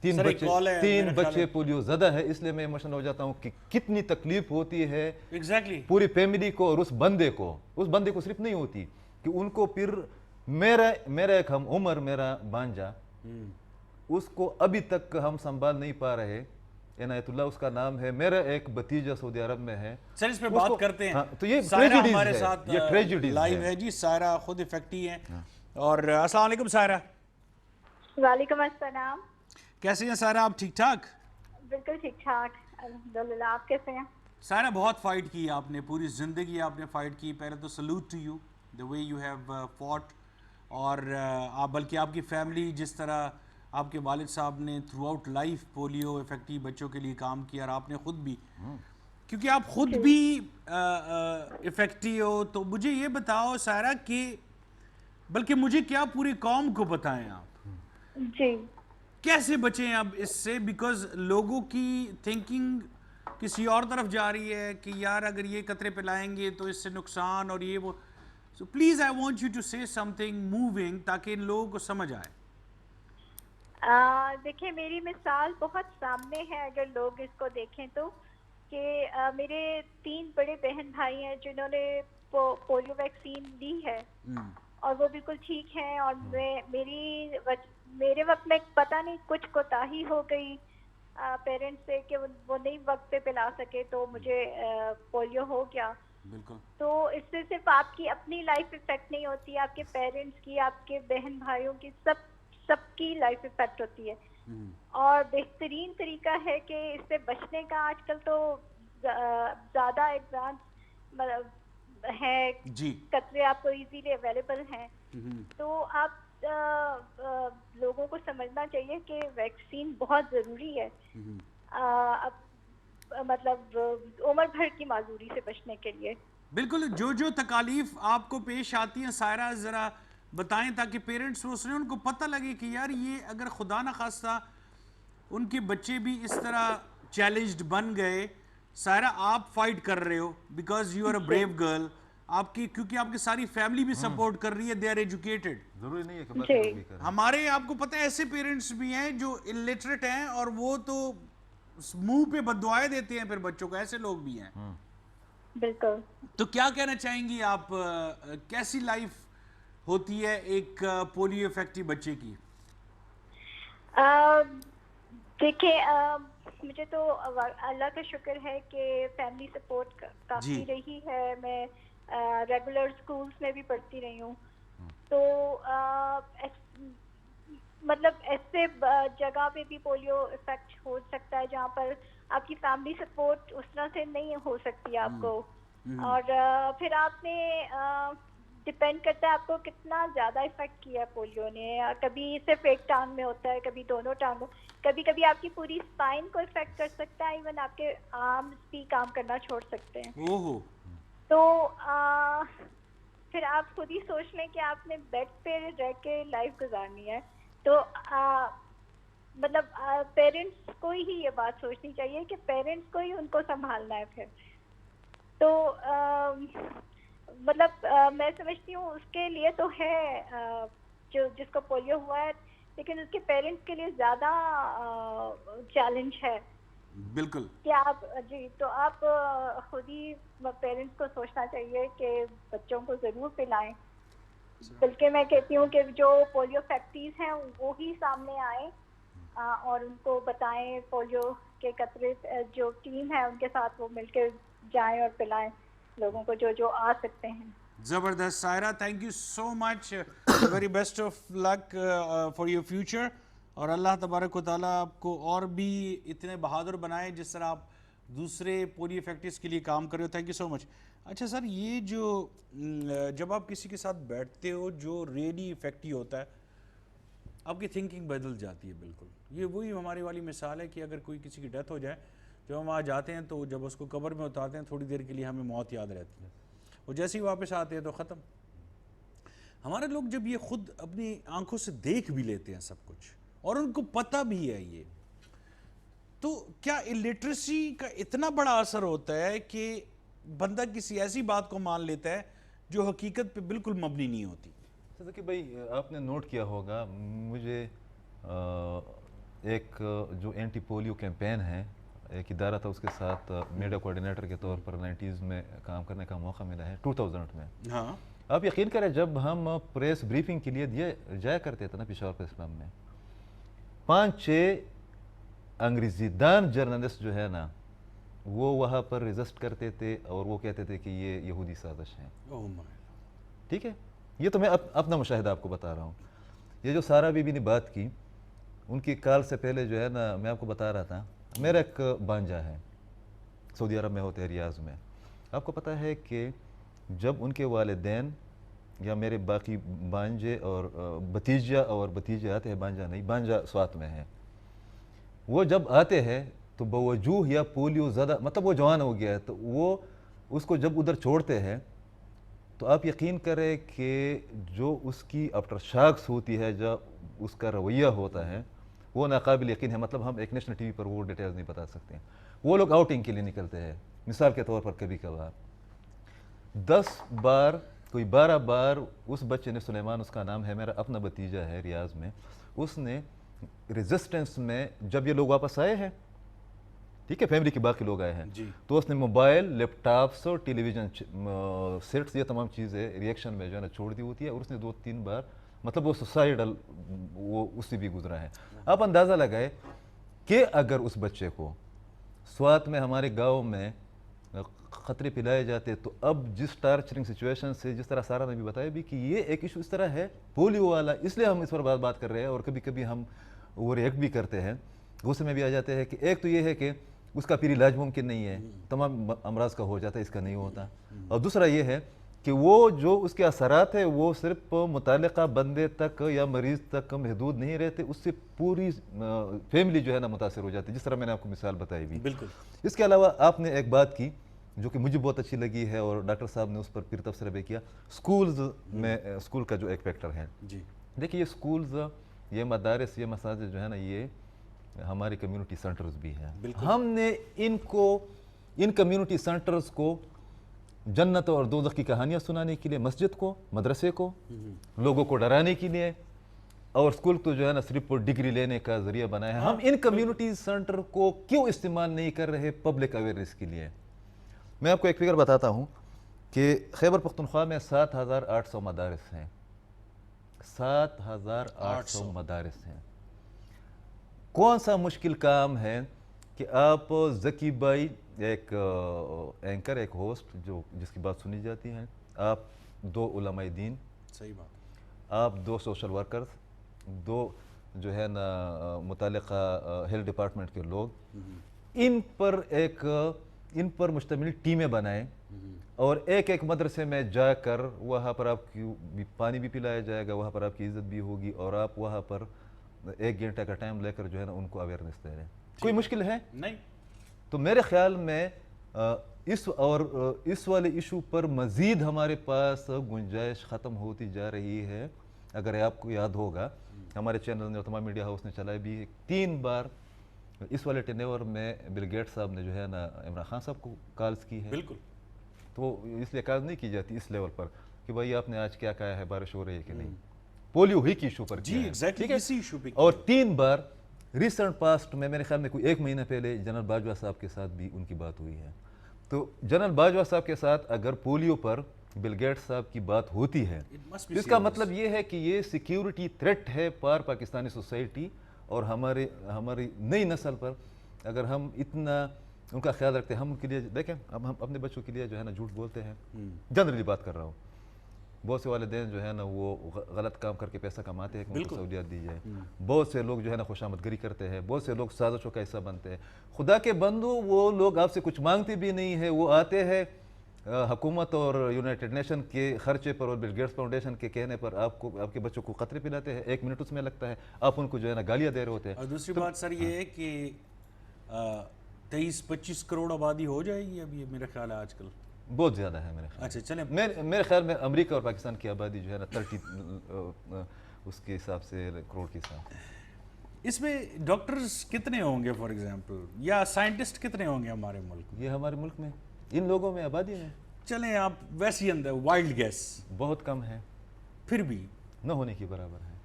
تین بچے پولیو زدہ ہے, اس لیے میں ایموشنل ہو جاتا ہوں کہ کتنی تکلیف ہوتی ہے پوری فیملی کو اور اس بندے کو صرف نہیں ہوتی کہ ان کو پھر میرا ایک ہم عمر میرا بانجا, اس کو ابھی تک ہم سنبھال نہیں پا رہے. عنایت اللہ اس کا نام ہے, میرا ایک بھتیجا سعودی عرب میں ہے. سر اس پہ بات کرتے ہیں. تو یہ سائرہ ہمارے ساتھ لائیو ہے جی. سائرہ خود افیکٹی ہیں. اور السلام علیکم سائرہ. وعلیکم السلام. کیسے ہیں سائرہ آپ؟ ٹھیک ٹھاک؟ بالکل ٹھیک ٹھاک الحمدللہ. آپ کیسے ہیں؟ سائرہ بہت فائٹ کی آپ نے, پوری زندگی آپ نے فائٹ کی. پہلے تو salute to you the way you have fought. اور آپ بلکہ آپ کی فیملی جس طرح آپ کے والد صاحب نے تھرو آؤٹ لائف پولیو افیکٹی بچوں کے لیے کام کیا, اور آپ نے خود بھی, کیونکہ آپ خود بھی افیکٹی ہو, تو مجھے یہ بتاؤ سائرہ کہ بلکہ مجھے کیا پوری قوم کو بتائیں آپ جی کیسے بچیں اب اس سے, بیکاز لوگوں کی تھنکنگ کسی اور طرف جا رہی ہے کہ یار اگر یہ قطرے پلائیں گے تو اس سے نقصان اور یہ وہ. So please I want you to say some thing moving تاکہ ان لوگوں کو سمجھ آئے. دیکھیں میری مثال بہت سامنے ہے اگر لوگ اس کو دیکھیں تو, کہ میرے 3 بڑے بہن بھائی ہیں جنہوں نے پولیو ویکسین لی ہے اور وہ بالکل ٹھیک ہیں. اور میرے وقت میں پتہ نہیں کچھ کوتاہی ہو گئی پیرنٹس سے کہ وہ نہیں وقت پہ پلا سکے تو مجھے پولیو ہو گیا. بالکل. تو اس سے صرف آپ کی اپنی لائف افیکٹ نہیں ہوتی, آپ کے پیرنٹس کی, آپ کے بہن بھائیوں کی, سب کی لائف افیکٹ ہوتی ہے. اور بہترین طریقہ ہے کہ اس سے بچنے کا آج کل تو زیادہ ایڈوانس ہے, قطرے آپ کو ایزیلی اویلیبل ہیں. تو آپ لوگوں کو سمجھنا چاہیے کہ ویکسین بہت ضروری ہے, مطلب عمر بھر کی معذوری سے بچنے کے لیے. بالکل. جو تکالیف آپ کو پیش آتی ہیں سائرہ ذرا بتائیں تاکہ پیرنٹس وہ سنیں, ان کو پتہ لگے کہ یار یہ اگر خدا نہ خواستہ ان کے بچے بھی اس طرح چیلنجڈ بن گئے. سائرہ آپ فائٹ کر رہے ہو because you are a brave girl, آپ کی کیونکہ آپ کی ساری فیملی بھی سپورٹ کر رہی ہے, دے آر ایجوکیٹڈ. ضروری نہیں ہے کہ باقی لوگ بھی کریں. ہمارے آپ کو پتہ ہے ایسے پیرنٹس بھی ہیں جو الٹریٹ ہیں اور وہ تو منہ پہ بد دعائیں دیتے ہیں پھر بچوں کو, ایسے لوگ بھی ہیں. بالکل. تو کیا کہنا چاہیں گی آپ, کیسی لائف ہوتی ہے ایک پولیو افیکٹی بچے کی؟ دیکھیں مجھے تو اللہ کا شکر ہے کہ فیملی سپورٹ کافی رہی ہے. میں ریگولر سکولز میں بھی پڑھتی رہی ہوں, تو مطلب ایسے جگہ پہ بھی پولیو افیکٹ ہو سکتا ہے جہاں پر آپ کی فیملی سپورٹ اس طرح سے نہیں ہو سکتی آپ کو. اور پھر آپ نے ڈپینڈ کرتا ہے آپ کو کتنا زیادہ افیکٹ کیا ہے پولیو نے. کبھی صرف ایک ٹانگ میں ہوتا ہے, کبھی دونوں ٹانگوں, کبھی آپ کی پوری اسپائن کو افیکٹ کر سکتا ہے, ایون آپ کے آرمز بھی کام کرنا چھوڑ سکتے ہیں. تو پھر آپ خود ہی سوچ لیں کہ آپ نے بیڈ پہ رہ کے لائف گزارنی ہے. تو مطلب پیرنٹس کو ہی یہ بات سوچنی چاہیے کہ پیرنٹس کو ہی ان کو سنبھالنا ہے پھر. تو مطلب میں سمجھتی ہوں اس کے لیے تو ہے جس کو پولیو ہوا ہے, لیکن اس کے پیرنٹس کے لیے زیادہ چیلنج ہے. بالکل. کہ آپ تو آپ خود ہی پیرنٹس کو سوچنا چاہیے کہ بچوں کو ضرور پلائیں. بلکہ میں کہتی ہوں کہ جو پولیو فیکٹریز ہیں وہی سامنے آئیں اور ان کو بتائیں, پولیو کے قطرے جو ٹیم ہے ان کے ساتھ وہ مل کے جائیں اور پلائیں لوگوں کو جو آ سکتے ہیں. زبردست. Saira, thank you so much, very best of luck for your future, اور اللہ تبارک و تعالیٰ آپ کو اور بھی اتنے بہادر بنائے جس طرح آپ دوسرے پولیو فیکٹریز کے لیے کام کر رہے ہو. تھینک یو سو مچ. اچھا سر, یہ جو جب آپ کسی کے ساتھ بیٹھتے ہو جو ریڈی افیکٹی ہوتا ہے, آپ کی تھنکنگ بدل جاتی ہے بالکل. یہ وہی ہماری والی مثال ہے کہ اگر کوئی کسی کی ڈیتھ ہو جائے, جب ہم وہاں جاتے ہیں تو جب اس کو قبر میں اتارتے ہیں تھوڑی دیر کے لیے ہمیں موت یاد رہتی ہے, اور جیسے ہی واپس آتے ہیں تو ختم. ہمارے لوگ جب یہ خود اپنی آنکھوں سے دیکھ بھی لیتے ہیں سب کچھ اور ان کو پتہ بھی ہے یہ, تو کیا الٹریسی کا اتنا بڑا اثر ہوتا ہے کہ بندہ کسی ایسی بات کو مان لیتا ہے جو حقیقت پہ بالکل مبنی نہیں ہوتی؟ کہ بھائی آپ نے نوٹ کیا ہوگا, مجھے ایک جو اینٹی پولیو کیمپین ہے, ایک ادارہ تھا, اس کے ساتھ میڈیا کوارڈینیٹر کے طور پر 90s میں کام کرنے کا موقع ملا ہے, 2000 میں. ہاں, آپ یقین کریں جب ہم پریس بریفنگ کے لیے جایا کرتے تھے نا پشاور پریس کلب میں, 5-6 انگریزی دان جرنلسٹ جو ہے نا وہ وہاں پر ریزسٹ کرتے تھے اور وہ کہتے تھے کہ یہ یہودی سازش ہے. ٹھیک ہے, یہ تو میں اپنا مشاہدہ آپ کو بتا رہا ہوں. یہ جو سارا بی بی نے بات کی, ان کی کال سے پہلے جو ہے نا میں آپ کو بتا رہا تھا, میرا ایک بانجا ہے سعودی عرب میں ہوتے ہیں, ریاض میں. آپ کو پتہ ہے کہ جب ان کے والدین یا میرے باقی بانجے اور بھتیجا اور بھتیجے آتے ہیں, بانجا نہیں, بانجا سوات میں ہے, وہ جب آتے ہیں تو بوجوہ یا پولیو زیادہ, مطلب وہ جوان ہو گیا ہے, تو وہ اس کو جب ادھر چھوڑتے ہیں تو آپ یقین کریں کہ جو اس کی آفٹر شاکس ہوتی ہے, جو اس کا رویہ ہوتا ہے, وہ ناقابل یقین ہے. مطلب ہم ایک نیشنل ٹی وی پر وہ ڈیٹیلز نہیں بتا سکتے ہیں. وہ لوگ آؤٹنگ کے لیے نکلتے ہیں, مثال کے طور پر کبھی کبھار 10 بار, کوئی 12 بار اس بچے نے, سلیمان اس کا نام ہے, میرا اپنا بھتیجا ہے ریاض میں, اس نے ریزسٹنس میں جب یہ لوگ واپس آئے ہیں, ٹھیک ہے, فیملی کے باقی لوگ آئے ہیں, تو اس نے موبائل, لیپ ٹاپس, ٹیلی ویژن سیٹس, یہ تمام چیزیں ریئیکشن میں جو ہے نا چھوڑ دی ہوتی ہے, اور اس نے 2-3 بار مطلب وہ سوسائڈل وہ اس سے بھی گزرا ہے. آپ اندازہ لگائے کہ اگر اس بچے کو سوات میں ہمارے گاؤں میں خطرے پلائے جاتے, تو اب جس ٹارچرنگ سچویشن سے, جس طرح سارا نے بھی بتایا بھی کہ یہ ایک ایشو اس طرح ہے پولیو والا, اس لیے ہم اس پر بات کر رہے ہیں, اور کبھی کبھی ہم وہ ریئیکٹ بھی کرتے ہیں, غصے میں بھی آ جاتے ہیں کہ ایک تو یہ ہے کہ اس کا پھر علاج ممکن نہیں ہے, تمام امراض کا ہو جاتا ہے, اس کا نہیں ہوتا, اور دوسرا یہ ہے کہ وہ جو اس کے اثرات ہیں وہ صرف متعلقہ بندے تک یا مریض تک محدود نہیں رہتے, اس سے پوری فیملی جو ہے نا متاثر ہو جاتی ہے, جس طرح میں نے آپ کو مثال بتائی بھی. بالکل. اس کے علاوہ آپ نے ایک بات کی جو کہ مجھے بہت اچھی لگی ہے, اور ڈاکٹر صاحب نے اس پر پھر تبصرہ بھی کیا, سکولز میں, اسکول کا جو ایک فیکٹر ہے. جی دیکھیے, یہ سکولز, یہ مدارس, یہ مساجد جو ہے نا, یہ ہمارے کمیونٹی سینٹرز بھی ہیں. ہم نے ان کمیونٹی سینٹرز کو جنت اور دوزخ کی کہانیاں سنانے کے لیے, مسجد کو, مدرسے کو, لوگوں کو ڈرانے کے لیے, اور اسکول تو جو ہے نا صرف ڈگری لینے کا ذریعہ بنایا ہے. ہم ان کمیونٹی سینٹر کو کیوں استعمال نہیں کر رہے پبلک اویئرنیس کے لیے؟ میں آپ کو ایک فگر بتاتا ہوں کہ خیبر پختونخوا میں 7,800 مدارس ہیں, 7,800 مدارس ہیں. کون سا مشکل کام ہے کہ آپ ذکی بھائی, ایک اینکر, ایک ہوسٹ جس کی بات سنی جاتی ہے, آپ 2 علماء دین, صحیح بات, آپ 2 سوشل ورکرز, 2 جو ہے نا متعلقہ ہیلتھ ڈپارٹمنٹ کے لوگ, ان پر مشتمل ٹیمیں بنائیں, اور ایک مدرسے میں جا کر وہاں پر آپ کی پانی بھی پلایا جائے گا, وہاں پر آپ کی عزت بھی ہوگی, اور آپ وہاں پر 1 گھنٹہ کا ٹائم لے کر جو ہے نا ان کو اویئرنیس دے رہے ہیں. کوئی مشکل ہے نہیں. تو میرے خیال میں اس والے ایشو پر مزید ہمارے پاس گنجائش ختم ہوتی جا رہی ہے. اگر آپ کو یاد ہوگا, ہمارے چینل نے اور تمام میڈیا ہاؤس نے چلایا بھی, 3 بار اس والے ٹینیور میں بل گیٹس صاحب نے جو ہے نا عمران خان صاحب کو کالز کی ہے. بالکل. تو اس لیے کال نہیں کی جاتی اس لیول پر کہ بھائی آپ نے آج کیا کہا ہے, بارش ہو رہی ہے کہ نہیں, پولیو ہی کی ایشو پر. جی ایگزیکٹلی, اسی ایشو پہ. اور 3 بار ریسنٹ پاسٹ میں, میرے خیال میں کوئی 1 مہینہ پہلے جنرل باجوہ صاحب کے ساتھ بھی ان کی بات ہوئی ہے. تو جنرل باجوہ صاحب کے ساتھ اگر پولیو پر بل گیٹس صاحب کی بات ہوتی ہے, اس کا مطلب یہ ہے کہ یہ سیکیورٹی تھریٹ ہے پاکستانی سوسائٹی اور ہماری نئی نسل پر. اگر ہم اتنا ان کا خیال رکھتے ہیں, ہم ان کے لیے دیکھیں, اب ہم اپنے بچوں کے لیے جو ہے نا جھوٹ بولتے ہیں, جنرلی بات کر رہا ہوں, بہت سے والدین جو ہے نا وہ غلط کام کر کے پیسہ کماتے ہیں کہ ان کو سہولیات دی جائے. بہت سے لوگ جو ہے نا خوش آمدگری کرتے ہیں, بہت سے لوگ سازشوں کا حصہ بنتے ہیں. خدا کے بندو, وہ لوگ آپ سے کچھ مانگتے بھی نہیں ہیں, وہ آتے ہیں حکومت اور یونائٹڈ نیشن کے خرچے پر اور بل گیٹس فاؤنڈیشن کے کہنے پر آپ کے بچوں کو قطرے پلاتے ہیں, 1 منٹ اس میں لگتا ہے, آپ ان کو جو ہے نا گالیاں دے رہے ہوتے ہیں. اور دوسری بات سر یہ ہے کہ 23-25 کروڑ آبادی ہو جائے گی اب, یہ میرا خیال ہے آج کل بہت زیادہ ہے میرے خیال. اچھا چلیں, میرے خیال میں امریکہ اور پاکستان کی آبادی جو ہے نا 30 اس کے حساب سے کروڑ کے حساب سے. اس میں ڈاکٹرز کتنے ہوں گے فار ایگزامپل, یا سائنٹسٹ کتنے ہوں گے ہمارے ملک میں؟ یہ ہمارے ملک میں ان لوگوں میں آبادی میں چلیں آپ ویسے ہی اندر وائلڈ گیس بہت کم ہے, پھر بھی نہ ہونے کی برابر ہے.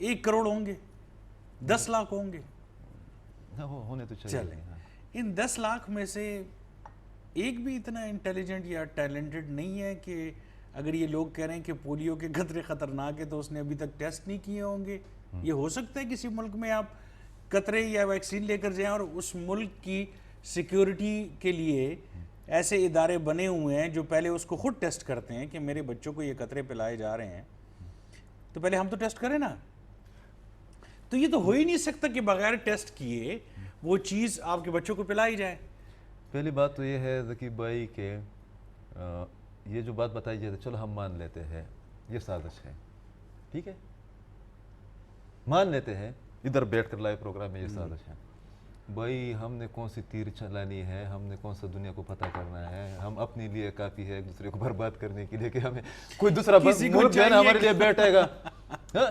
1 کروڑ ہوں گے, 10 لاکھ ہوں گے, نہ ہونے تو چاہیے. چلیں ان 10 لاکھ میں سے ایک بھی اتنا انٹیلیجنٹ یا ٹیلنٹڈ نہیں ہے کہ اگر یہ لوگ کہہ رہے ہیں کہ پولیو کے خطرے خطرناک ہے تو اس نے ابھی تک ٹیسٹ نہیں کیے ہوں گے. یہ ہو سکتا ہے کسی ملک میں آپ قطرے یا ویکسین لے کر جائیں اور اس ملک کی سیکیورٹی کے لیے ایسے ادارے بنے ہوئے ہیں جو پہلے اس کو خود ٹیسٹ کرتے ہیں کہ میرے بچوں کو یہ قطرے پلائے جا رہے ہیں تو پہلے ہم تو ٹیسٹ کریں نا. تو یہ تو ہو ہی نہیں سکتا کہ بغیر ٹیسٹ کیے وہ چیز آپ کے بچوں کو پلائی جائے. پہلی بات تو یہ ہے ذکی بھائی کہ یہ جو بات بتائی جائے چلو ہم مان لیتے ہیں یہ سازش ہے, ٹھیک ہے, مان لیتے ہیں ادھر بیٹھ کر لائیو پروگرام میں یہ سازش ہے. بھائی ہم نے کون سی تیر چلانی ہے, ہم نے کون سا دنیا کو پتہ کرنا ہے, ہم اپنے لیے کافی ہے ایک دوسرے کو برباد کرنے کے لیے کہ ہمیں کوئی دوسرا ملک جو ہے نا ہمارے لیے بیٹھے گا.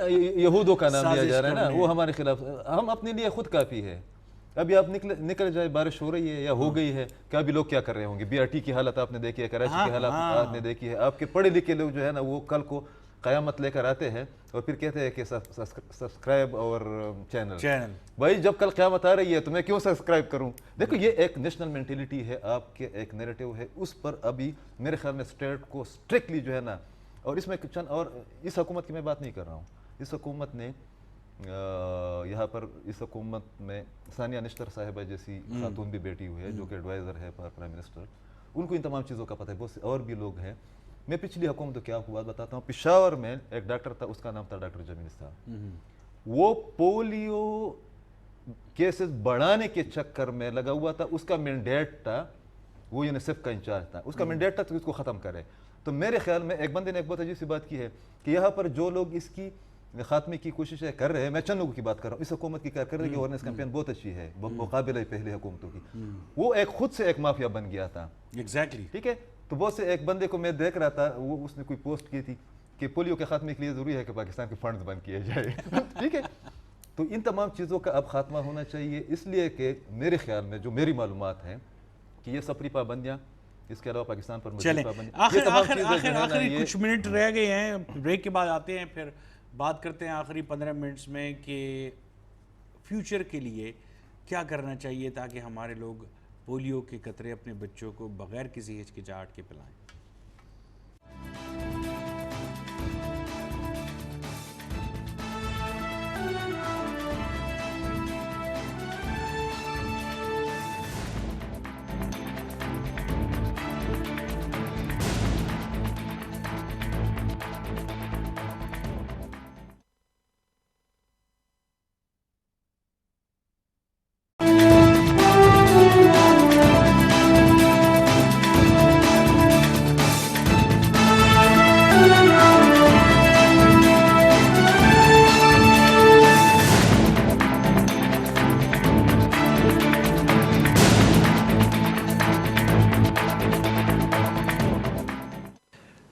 یہودوں کا نام لیا جا رہا ہے نا, وہ ہمارے خلاف, ہم اپنے لیے خود کافی ہے. ابھی آپ نکل جائے, بارش ہو رہی ہے یا ہو گئی ہے, کہ ابھی لوگ کیا کر رہے ہوں گے. BRT کی حالت آپ نے دیکھی ہے, کراچی کی حالت آپ نے دیکھی ہے. آپ کے پڑھے لکھے لوگ جو ہے نا وہ کل کو قیامت لے کر آتے ہیں اور پھر کہتے ہیں کہ سبسکرائب اور چینل. بھائی جب کل قیامت آ رہی ہے تو میں کیوں سبسکرائب کروں؟ دیکھو یہ ایک نیشنل مینٹیلٹی ہے, آپ کے ایک نیریٹو ہے, اس پر ابھی میرے خیال میں اسٹیٹ کو اسٹرکٹلی جو ہے نا, اور اس میں چند, اور اس حکومت کی میں بات نہیں کر رہا ہوں, اس حکومت نے یہاں پر اس حکومت میں ثانیہ نشتر صاحبہ جیسی خاتون بھی بیٹھی ہوئی ہے جو کہ ایڈوائزر ہے پرائم منسٹر, ان کو ان تمام چیزوں کا پتہ ہے. بہت سے اور بھی لوگ ہیں. میں پچھلی حکومتوں کی آپ کو بات بتاتا ہوں. پشاور میں ایک ڈاکٹر تھا, اس کا نام تھا ڈاکٹر جمیل صاحب. وہ پولیو کیسز بڑھانے کے چکر میں لگا ہوا تھا. اس کا مینڈیٹ تھا, وہ یونیسیف کا انچارج تھا, اس کا مینڈیٹ تھا کہ اس کو ختم کرے. تو میرے خیال میں ایک بندے نے ایک بہت عجیب سی بات کی ہے کہ یہاں پر جو لوگ اس کی خاتمے کی کوششیں کر رہے ہیں, میں چند لوگوں کی بات کر رہا ہوں, اس حکومت کی کارکردگی اویرنیس کیمپین بہت اچھی ہے مقابلہ پہلے حکومتوں کی. وہ ایک خود سے ایک مافیا بن گیا تھا. ایگزیکٹلی, ٹھیک ہے. تو بہت سے ایک بندے کو میں دیکھ رہا تھا, وہ اس نے کوئی پوسٹ کی تھی کہ پولیو کے خاتمے کے لیے ضروری ہے کہ پاکستان کے فنڈز بند کیے جائے. ٹھیک ہے. تو ان تمام چیزوں کا اب خاتمہ ہونا چاہیے, اس لیے کہ میرے خیال میں جو میری معلومات ہیں کہ یہ سپری پابندیاں, اس کے علاوہ پاکستان پر مزید پابندیاں, آخری کچھ منٹ رہ گئے ہیں, بریک کے بعد آتے ہیں, پھر بات کرتے ہیں آخری 15 منٹس میں کہ فیوچر کے لیے کیا کرنا چاہیے تاکہ ہمارے لوگ پولیو کے قطرے اپنے بچوں کو بغیر کسی ہچکچاہٹ کے پلائیں.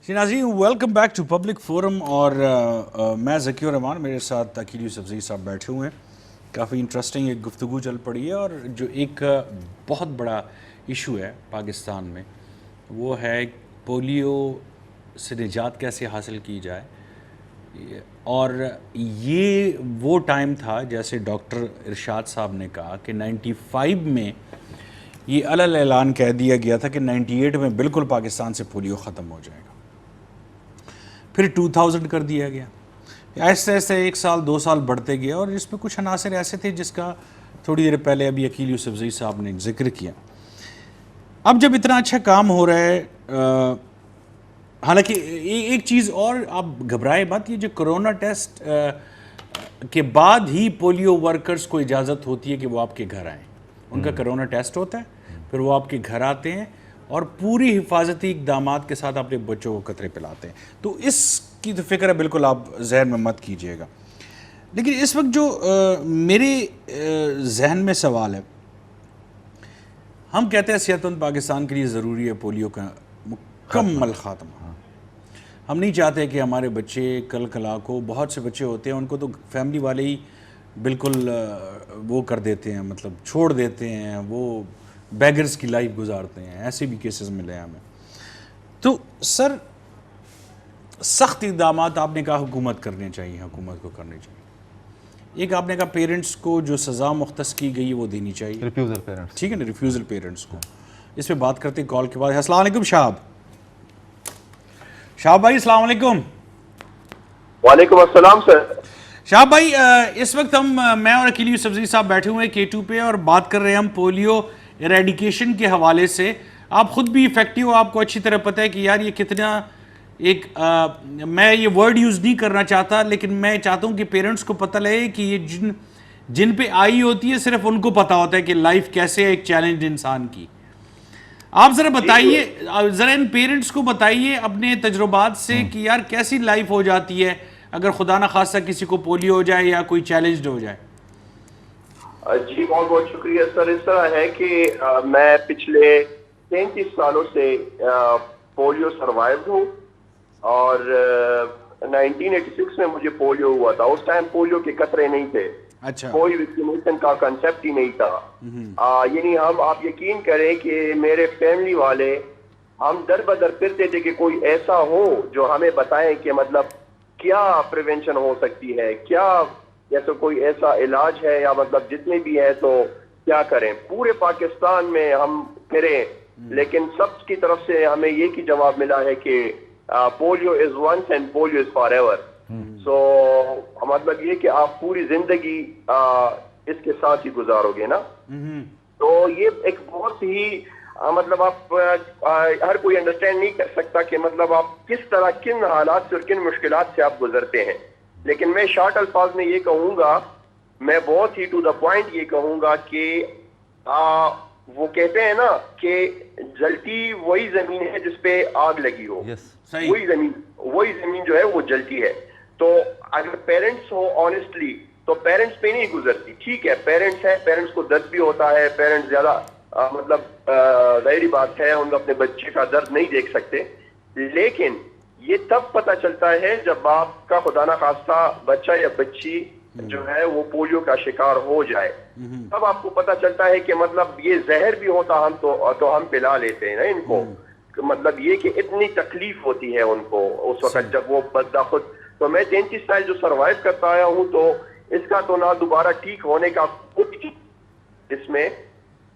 ناظرین welcome back to public forum, اور میں ذکی الرحمان, میرے ساتھ عقیل یوسفزئی صاحب بیٹھے ہوئے ہیں. کافی انٹرسٹنگ ایک گفتگو چل پڑی ہے, اور جو ایک بہت بڑا ایشو ہے پاکستان میں وہ ہے پولیو سے نجات کیسے حاصل کی جائے. اور یہ وہ ٹائم تھا جیسے ڈاکٹر ارشاد صاحب نے کہا کہ 95 میں یہ علل اعلان کہہ دیا گیا تھا کہ 98 میں بالکل پاکستان سے پولیو ختم ہو جائے گا. پھر 2000 کر دیا گیا, ایسے ایسے 1 سال 2 سال بڑھتے گیا, اور اس میں کچھ عناصر ایسے تھے جس کا تھوڑی دیر پہلے ابھی عقیل یوسفزئی صاحب نے ذکر کیا. اب جب اتنا اچھا کام ہو رہا ہے حالانکہ ایک چیز اور آپ گھبرائے مت, یہ جو کرونا ٹیسٹ کے بعد ہی پولیو ورکرز کو اجازت ہوتی ہے کہ وہ آپ کے گھر آئیں. ان کا کرونا ٹیسٹ ہوتا ہے, پھر وہ آپ کے گھر آتے ہیں اور پوری حفاظتی اقدامات کے ساتھ اپنے بچوں کو قطرے پلاتے ہیں. تو اس کی تو فکر ہے بالکل آپ ذہن میں مت کیجئے گا. لیکن اس وقت جو میرے ذہن میں سوال ہے, ہم کہتے ہیں صحت مند پاکستان کے لیے ضروری ہے پولیو کا مکمل خاتمہ. ہم نہیں چاہتے کہ ہمارے بچے کل کلا کو, بہت سے بچے ہوتے ہیں ان کو تو فیملی والے ہی بالکل وہ کر دیتے ہیں, مطلب چھوڑ دیتے ہیں, وہ بیگرز کی لائف گزارتے ہیں. ایسے بھی کیسز ملے ہیں ہمیں. تو سر سخت اقدامات آپ نے کہا حکومت کرنے چاہیے, حکومت کو کرنے چاہیے. ایک آپ نے کہا پیرنٹس کو جو سزا مختص کی گئی وہ دینی چاہیے, ریفیوزل پیرنٹس, ٹھیک ہے نا, ریفیوزل پیرنٹس کو. اس پہ بات کرتے ہیں کال کے بعد. السلام علیکم شہاب. شہاب بھائی السلام علیکم. وعلیکم السلام سر. شہاب بھائی اس وقت میں اور اکیل یوسفزئی صاحب بیٹھے ہوئے ہیں K2 پہ اور بات کر رہے ہیں ہم پولیو ایریڈیکیشن کے حوالے سے. آپ خود بھی افیکٹو ہو, آپ کو اچھی طرح پتہ ہے کہ یار یہ کتنا ایک میں یہ ورڈ یوز نہیں کرنا چاہتا, لیکن میں چاہتا ہوں کہ پیرنٹس کو پتہ لگے کہ یہ جن پہ آئی ہوتی ہے صرف ان کو پتہ ہوتا ہے کہ لائف کیسے ہے ایک چیلنج انسان کی. آپ ذرا بتائیے, ذرا ان پیرنٹس کو بتائیے اپنے تجربات سے کہ یار کیسی لائف ہو جاتی ہے اگر خدا نہ خواستہ کسی کو پولیو ہو جائے یا کوئی چیلنجڈ ہو جائے. جی بہت بہت شکریہ سر. اس طرح ہے کہ میں پچھلے 33 سالوں سے پولیو سروائیوڈ ہوں اور 1986 میں مجھے پولیو ہوا تھا. اس ٹائم پولیو کے قطرے نہیں تھے, اچھا, کوئی ویکسینیشن کا کنسیپٹ ہی نہیں تھا. یعنی آپ یقین کریں کہ میرے فیملی والے ہم در بدر پھرتے تھے کہ کوئی ایسا ہو جو ہمیں بتائیں کہ مطلب کیا پریونشن ہو سکتی ہے, کیا جیسے کوئی ایسا علاج ہے یا مطلب جتنے بھی ہے تو کیا کریں. پورے پاکستان میں ہم پھرے لیکن سب کی طرف سے ہمیں یہ کی جواب ملا ہے کہ polio is once and polio is forever ایور. سو مطلب یہ کہ آپ پوری زندگی اس کے ساتھ ہی گزارو گے نا. تو یہ ایک بہت ہی مطلب آپ ہر کوئی انڈرسٹینڈ نہیں کر سکتا کہ مطلب آپ کس طرح کن حالات سے اور کن مشکلات سے آپ گزرتے ہیں. لیکن میں شارٹ الفاظ میں یہ کہوں گا, میں بہت ہی ٹو دا پوائنٹ یہ کہوں گا کہ وہ کہتے ہیں نا کہ جلتی وہی زمین ہے جس پہ آگ لگی ہو, وہی زمین جو ہے وہ جلتی ہے. تو اگر پیرنٹس ہو آنیسٹلی تو پیرنٹس پہ نہیں گزرتی. ٹھیک ہے پیرنٹس ہیں, پیرنٹس کو درد بھی ہوتا ہے, پیرنٹس زیادہ مطلب ظاہری بات ہے ان اپنے بچے کا درد نہیں دیکھ سکتے. لیکن یہ تب پتہ چلتا ہے جب آپ کا خدا نہ خواستہ بچہ یا بچی جو ہے وہ پولیو کا شکار ہو جائے, تب آپ کو پتہ چلتا ہے کہ مطلب یہ زہر بھی ہوتا ہم تو ہم پلا لیتے ہیں نا ان کو. مطلب یہ کہ اتنی تکلیف ہوتی ہے ان کو اس وقت جب وہ بندہ خود. تو میں 33 سال جو سروائیو کرتا آیا ہوں تو اس کا تو نہ دوبارہ ٹھیک ہونے کا کچھ اس میں,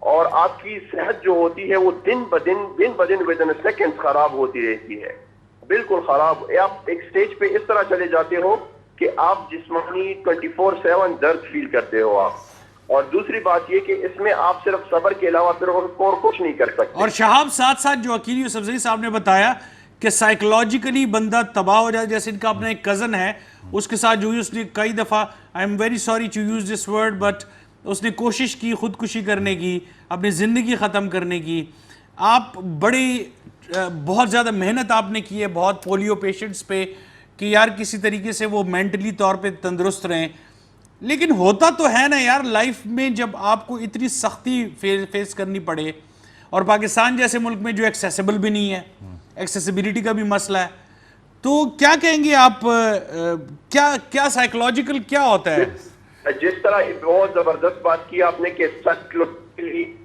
اور آپ کی صحت جو ہوتی ہے وہ دن بدن ودن سیکنڈ خراب ہوتی رہتی ہے, بالکل خراب. آپ ایک سٹیج پہ اس طرح چلے جاتے ہو کہ آپ جسمانی 24/7 درد فیل کرتے ہو آپ. اور دوسری بات یہ کہ اس میں آپ صرف صبر کے علاوہ پھر اور کچھ نہیں کر سکتے. اور شہاب ساتھ ساتھ جو اکیل یوسفزئی صاحب نے بتایا کہ سائیکلوجیکلی بندہ تباہ ہو جائے, جیسے ان کا اپنا ایک کزن ہے اس کے ساتھ جو اس نے کئی دفعہ, I am very sorry to use this word, but اس نے کوشش کی خودکشی کرنے کی, اپنی زندگی ختم کرنے کی. آپ بہت زیادہ محنت آپ نے کی ہے بہت پولیو پیشنٹس پہ کہ یار کسی طریقے سے وہ مینٹلی طور پہ تندرست رہیں. لیکن ہوتا تو ہے نا یار لائف میں جب آپ کو اتنی سختی فیس کرنی پڑے, اور پاکستان جیسے ملک میں جو ایکسیسیبل بھی نہیں ہے, ایکسیسیبلٹی کا بھی مسئلہ ہے, تو کیا کہیں گے آپ, کیا سائیکلوجیکل کیا ہوتا ہے؟ جس طرح بہت زبردست بات کی آپ نے کہ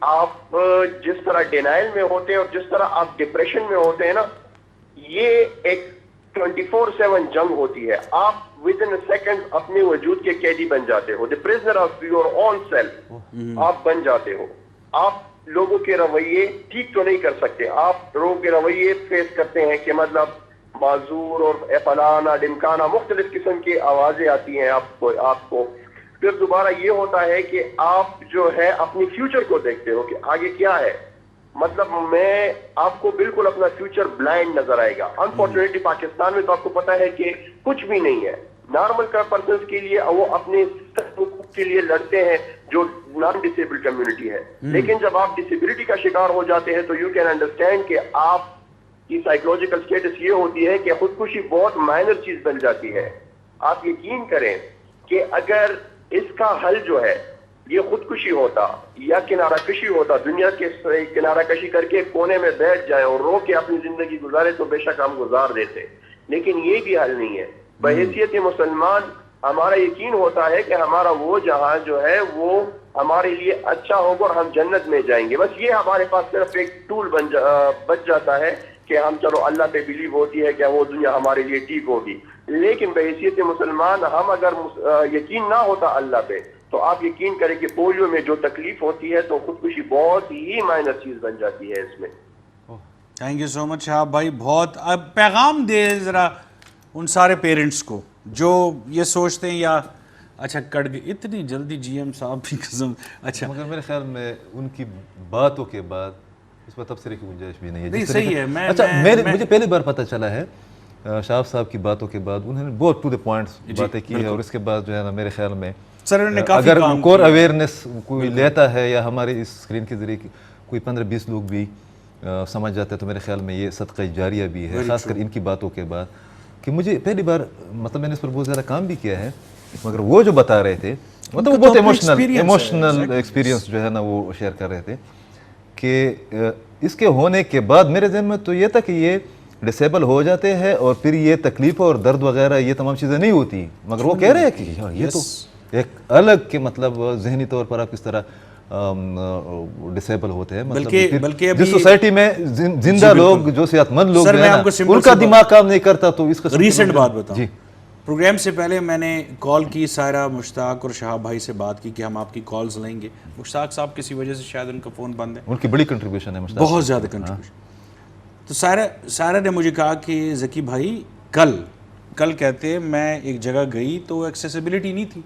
آپ جس طرح ڈینائل میں ہوتے ہیں اور جس طرح آپ ڈپریشن میں ہوتے ہیں نا, یہ ایک 24/7 جنگ ہوتی ہے. آپ within a second اپنے وجود کے قیدی بن جاتے ہو, the prisoner of your own self آپ بن جاتے ہو. آپ لوگوں کے رویے ٹھیک تو نہیں کر سکتے, آپ لوگوں کے رویے فیس کرتے ہیں کہ مطلب معذور اور فلانا ڈمکانا مختلف قسم کی آوازیں آتی ہیں آپ کو. پھر دوبارہ یہ ہوتا ہے کہ آپ جو ہے اپنی فیوچر کو دیکھتے ہو کہ آگے کیا ہے. مطلب میں آپ کو بالکل اپنا فیوچر بلائنڈ نظر آئے گا. انفارچونیٹلی پاکستان میں تو آپ کو پتا ہے کہ کچھ بھی نہیں ہے. نارمل پرسنس کے لیے وہ اپنے حقوق کے لیے لڑتے ہیں جو نان ڈسیبل کمیونٹی ہے, لیکن جب آپ ڈسیبلٹی کا شکار ہو جاتے ہیں تو یو کین انڈرسٹینڈ کہ آپ کی سائیکولوجیکل سٹیٹس یہ ہوتی ہے کہ خودکشی بہت مائنر چیز بن جاتی ہے. آپ یقین کریں کہ اگر اس کا حل جو ہے یہ خودکشی ہوتا یا کنارہ کشی ہوتا, دنیا کے کنارہ کشی کر کے کونے میں بیٹھ جائیں اور رو کے اپنی زندگی گزارے, تو بے شک ہم گزار دیتے, لیکن یہ بھی حل نہیں ہے. بحیثیت مسلمان ہمارا یقین ہوتا ہے کہ ہمارا وہ جہاں جو ہے وہ ہمارے لیے اچھا ہوگا اور ہم جنت میں جائیں گے. بس یہ ہمارے پاس صرف ایک ٹول بچ جاتا ہے کہ ہم چلو اللہ پہ بلیو ہوتی ہے کہ وہ دنیا ہمارے لیے ٹھیک ہوگی, لیکن بحیثیت مسلمان ہم اگر یقین نہ ہوتا اللہ پہ تو آپ یقین کریں کہ پولیو میں جو تکلیف ہوتی ہے تو خودکشی بہت ہی مائنر چیز بن جاتی ہے اس میں. تھینک یو سو مچ شہاب بھائی. بہت اب پیغام دے ذرا ان سارے پیرنٹس کو جو یہ سوچتے ہیں یا اچھا کٹ گئی اتنی جلدی جی ایم صاحب بھی قسم. اچھا مگر میرے خیال میں ان کی باتوں کے بعد اس پر تبصرے کی گنجائش بھی نہیں ہے. نہیں صحیح ہے. اچھا مجھے پہلی بار پتہ چلا ہے شہاب صاحب کی باتوں کے بعد انہوں نے بہت ٹو دی پوائنٹس باتیں کی ہے, اور اس کے بعد جو ہے نا میرے خیال میں اگر کور اویئرنیس کوئی لیتا ہے یا ہمارے اس اسکرین کے ذریعے کوئی 15-20 لوگ بھی سمجھ جاتے ہیں تو میرے خیال میں یہ صدقہ جاریہ بھی ہے, خاص کر ان کی باتوں کے بعد. کہ مجھے پہلی بار مطلب میں نے اس پر بہت زیادہ کام بھی کیا ہے, مگر وہ جو بتا رہے تھے مطلب وہ بہت ایموشنل ایکسپیرینس جو ہے نا وہ شیئر کر رہے تھے کہ اس کے ہونے کے بعد میرے ذہن میں تو یہ تھا کہ یہ ڈسیبل ہو جاتے ہیں اور پھر یہ تکلیف اور درد وغیرہ یہ تمام چیزیں نہیں ہوتی, مگر وہ کہہ رہے ہیں کہ یہ تو ایک الگ کے مطلب ذہنی طور پر آپ کس طرح ڈسیبل ہوتے ہیں. بلکہ جس سوسائٹی میں زندہ لوگ جو صحت مند لوگ ہیں ان کا دماغ کام نہیں کرتا, تو اس کا ریسنٹ بات بتاؤں. پروگرام سے پہلے میں نے کال کی سائرہ, مشتاق اور شہاب بھائی سے بات کی کہ ہم آپ کی کالز لیں گے. مشتاق صاحب کسی وجہ سے شاید ان کا فون بند ہے, ان کی بڑی کنٹریبیوشن ہے, بہت زیادہ کنٹریبیوشن. تو سائرہ نے مجھے کہا کہ ذکی بھائی کل کہتے میں ایک جگہ گئی تو ایکسیسیبلٹی نہیں تھی,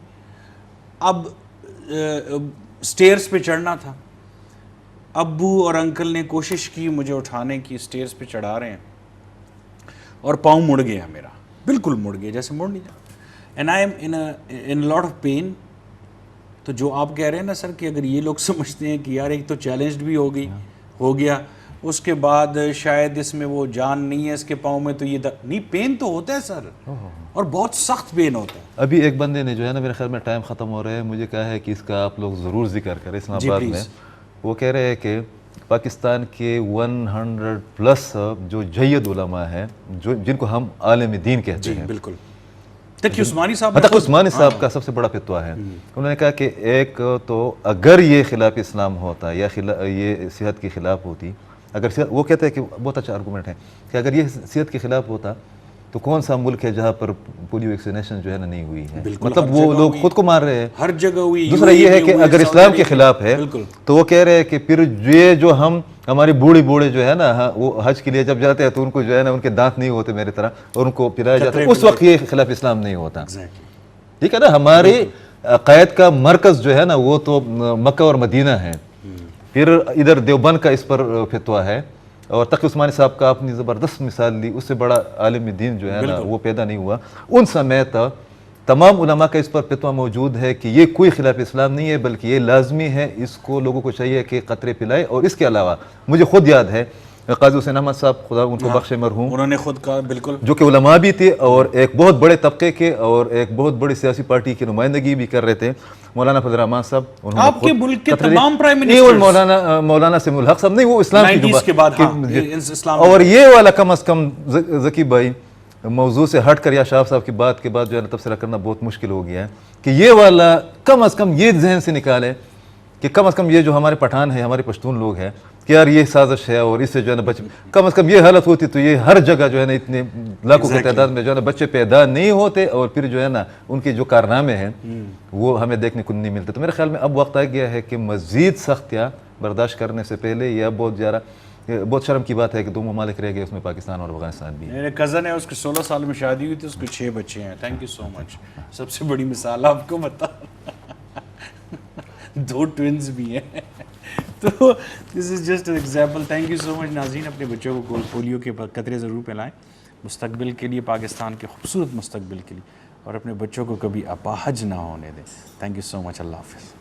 اب سٹیئرز پہ چڑھنا تھا, ابو اور انکل نے کوشش کی مجھے اٹھانے کی, سٹیئرز پہ چڑھا رہے ہیں اور پاؤں مڑ گیا میرا, بالکل مڑ گیا جیسے مڑ نہیں جاتا, and I am in lot of pain. تو جو آپ کہہ رہے ہیں نا سر کہ اگر یہ لوگ سمجھتے ہیں کہ یار ایک تو چیلنجڈ بھی ہو گیا, اس کے بعد شاید اس میں وہ جان نہیں ہے اس کے پاؤں میں, تو یہ نہیں پین تو ہوتا ہے سر, اور بہت سخت پین ہوتا ہے. ابھی ایک بندے نے جو ہے نا میرے خیال میں ٹائم ختم ہو رہا ہے, مجھے کہا ہے کہ اس کا آپ لوگ ضرور ذکر کریں اسلام آباد میں. وہ کہہ رہے ہیں کہ پاکستان کے 100+ جو جید علماء ہیں جن کو ہم عالم دین کہتے ہیں, بالکل تقی عثمانی صاحب کا سب سے بڑا فتویٰ ہے. انہوں نے کہا کہ ایک تو اگر یہ خلاف اسلام ہوتا یا یہ صحت کے خلاف ہوتی, اگر وہ کہتے ہیں کہ بہت اچھا آرگومنٹ ہے کہ اگر یہ صحت کے خلاف ہوتا تو کون سا ملک ہے جہاں پر پولیو ویکسینیشن جو ہے نا نہیں ہوئی ہے, مطلب وہ لوگ خود کو مار رہے ہیں, ہر جگہ ہوئی. دوسرا یہ ہے کہ اگر اسلام کے خلاف ہے تو وہ کہہ رہے ہیں کہ پھر یہ جو ہمارے بوڑھے جو ہے نا وہ حج کے لیے جب جاتے ہیں تو ان کو جو ہے نا ان کے دانت نہیں ہوتے میری طرح اور ان کو پلایا جاتا ہے, اس وقت یہ خلاف اسلام نہیں ہوتا. ٹھیک ہے نا, ہمارے عقائد کا مرکز جو ہے نا وہ تو مکہ اور مدینہ ہے, پھر ادھر دیوبند کا اس پر فتویٰ ہے, اور تقی عثمانی صاحب کا اپنی زبردست مثال لی, اس سے بڑا عالم دین جو ہے نا وہ پیدا نہیں ہوا. ان سمیت تمام علماء کا اس پر فتویٰ موجود ہے کہ یہ کوئی خلاف اسلام نہیں ہے, بلکہ یہ لازمی ہے, اس کو لوگوں کو چاہیے کہ قطرے پلائے. اور اس کے علاوہ مجھے خود یاد ہے قاضی حسین احمد صاحب خدا ان کو بخشے مرحوم, انہوں نے خود کہا بالکل, جو کہ علماء بھی تھے اور ایک بہت بڑے طبقے کے اور ایک بہت بڑی سیاسی پارٹی کی نمائندگی بھی کر رہے تھے. مولانا فضل الرحمان صاحب, آپ کے ملک کے تمام پرائم منسٹر, مولانا سمیع الحق صاحب, نہیں وہ اسلام کی کے بعد, اور یہ والا کم از کم ذکی بھائی موضوع سے ہٹ کر یا شاہ صاحب کی بات کے بعد جو ہے نا تبصرہ کرنا بہت مشکل ہو گیا ہے کہ یہ والا کم از کم یہ ذہن سے نکالے کہ کم از کم یہ جو ہمارے پٹھان ہیں, ہمارے پشتون لوگ ہیں, کہ یار یہ سازش ہے اور اس سے جو ہے نا کم از کم یہ حالت ہوتی تو یہ ہر جگہ جو ہے نا اتنے لاکھوں کی تعداد میں جو ہے نا بچے پیدا نہیں ہوتے, اور پھر جو ہے نا ان کے جو کارنامے ہیں وہ ہمیں دیکھنے کو نہیں ملتے. تو میرے خیال میں اب وقت آ گیا ہے کہ مزید سختیاں برداشت کرنے سے پہلے, یہ بہت شرم کی بات ہے کہ 2 ممالک رہ گئے, اس میں پاکستان اور افغانستان بھی. میرے کزن ہے, اس کی 16 سال میں شادی ہوئی تھی, اس کو 6 بچے ہیں. تھینک یو سو مچ. سب سے بڑی مثال آپ کو بتا 2 ٹوینز بھی ہیں. تو this is just an example. Thank you so much. ناظرین اپنے بچوں کو پولیو کے قطرے ضرور پلائیں مستقبل کے لیے, پاکستان کے خوبصورت مستقبل کے لیے, اور اپنے بچوں کو کبھی اپاہج نہ ہونے دیں. تھینک یو سو مچ. اللہ حافظ.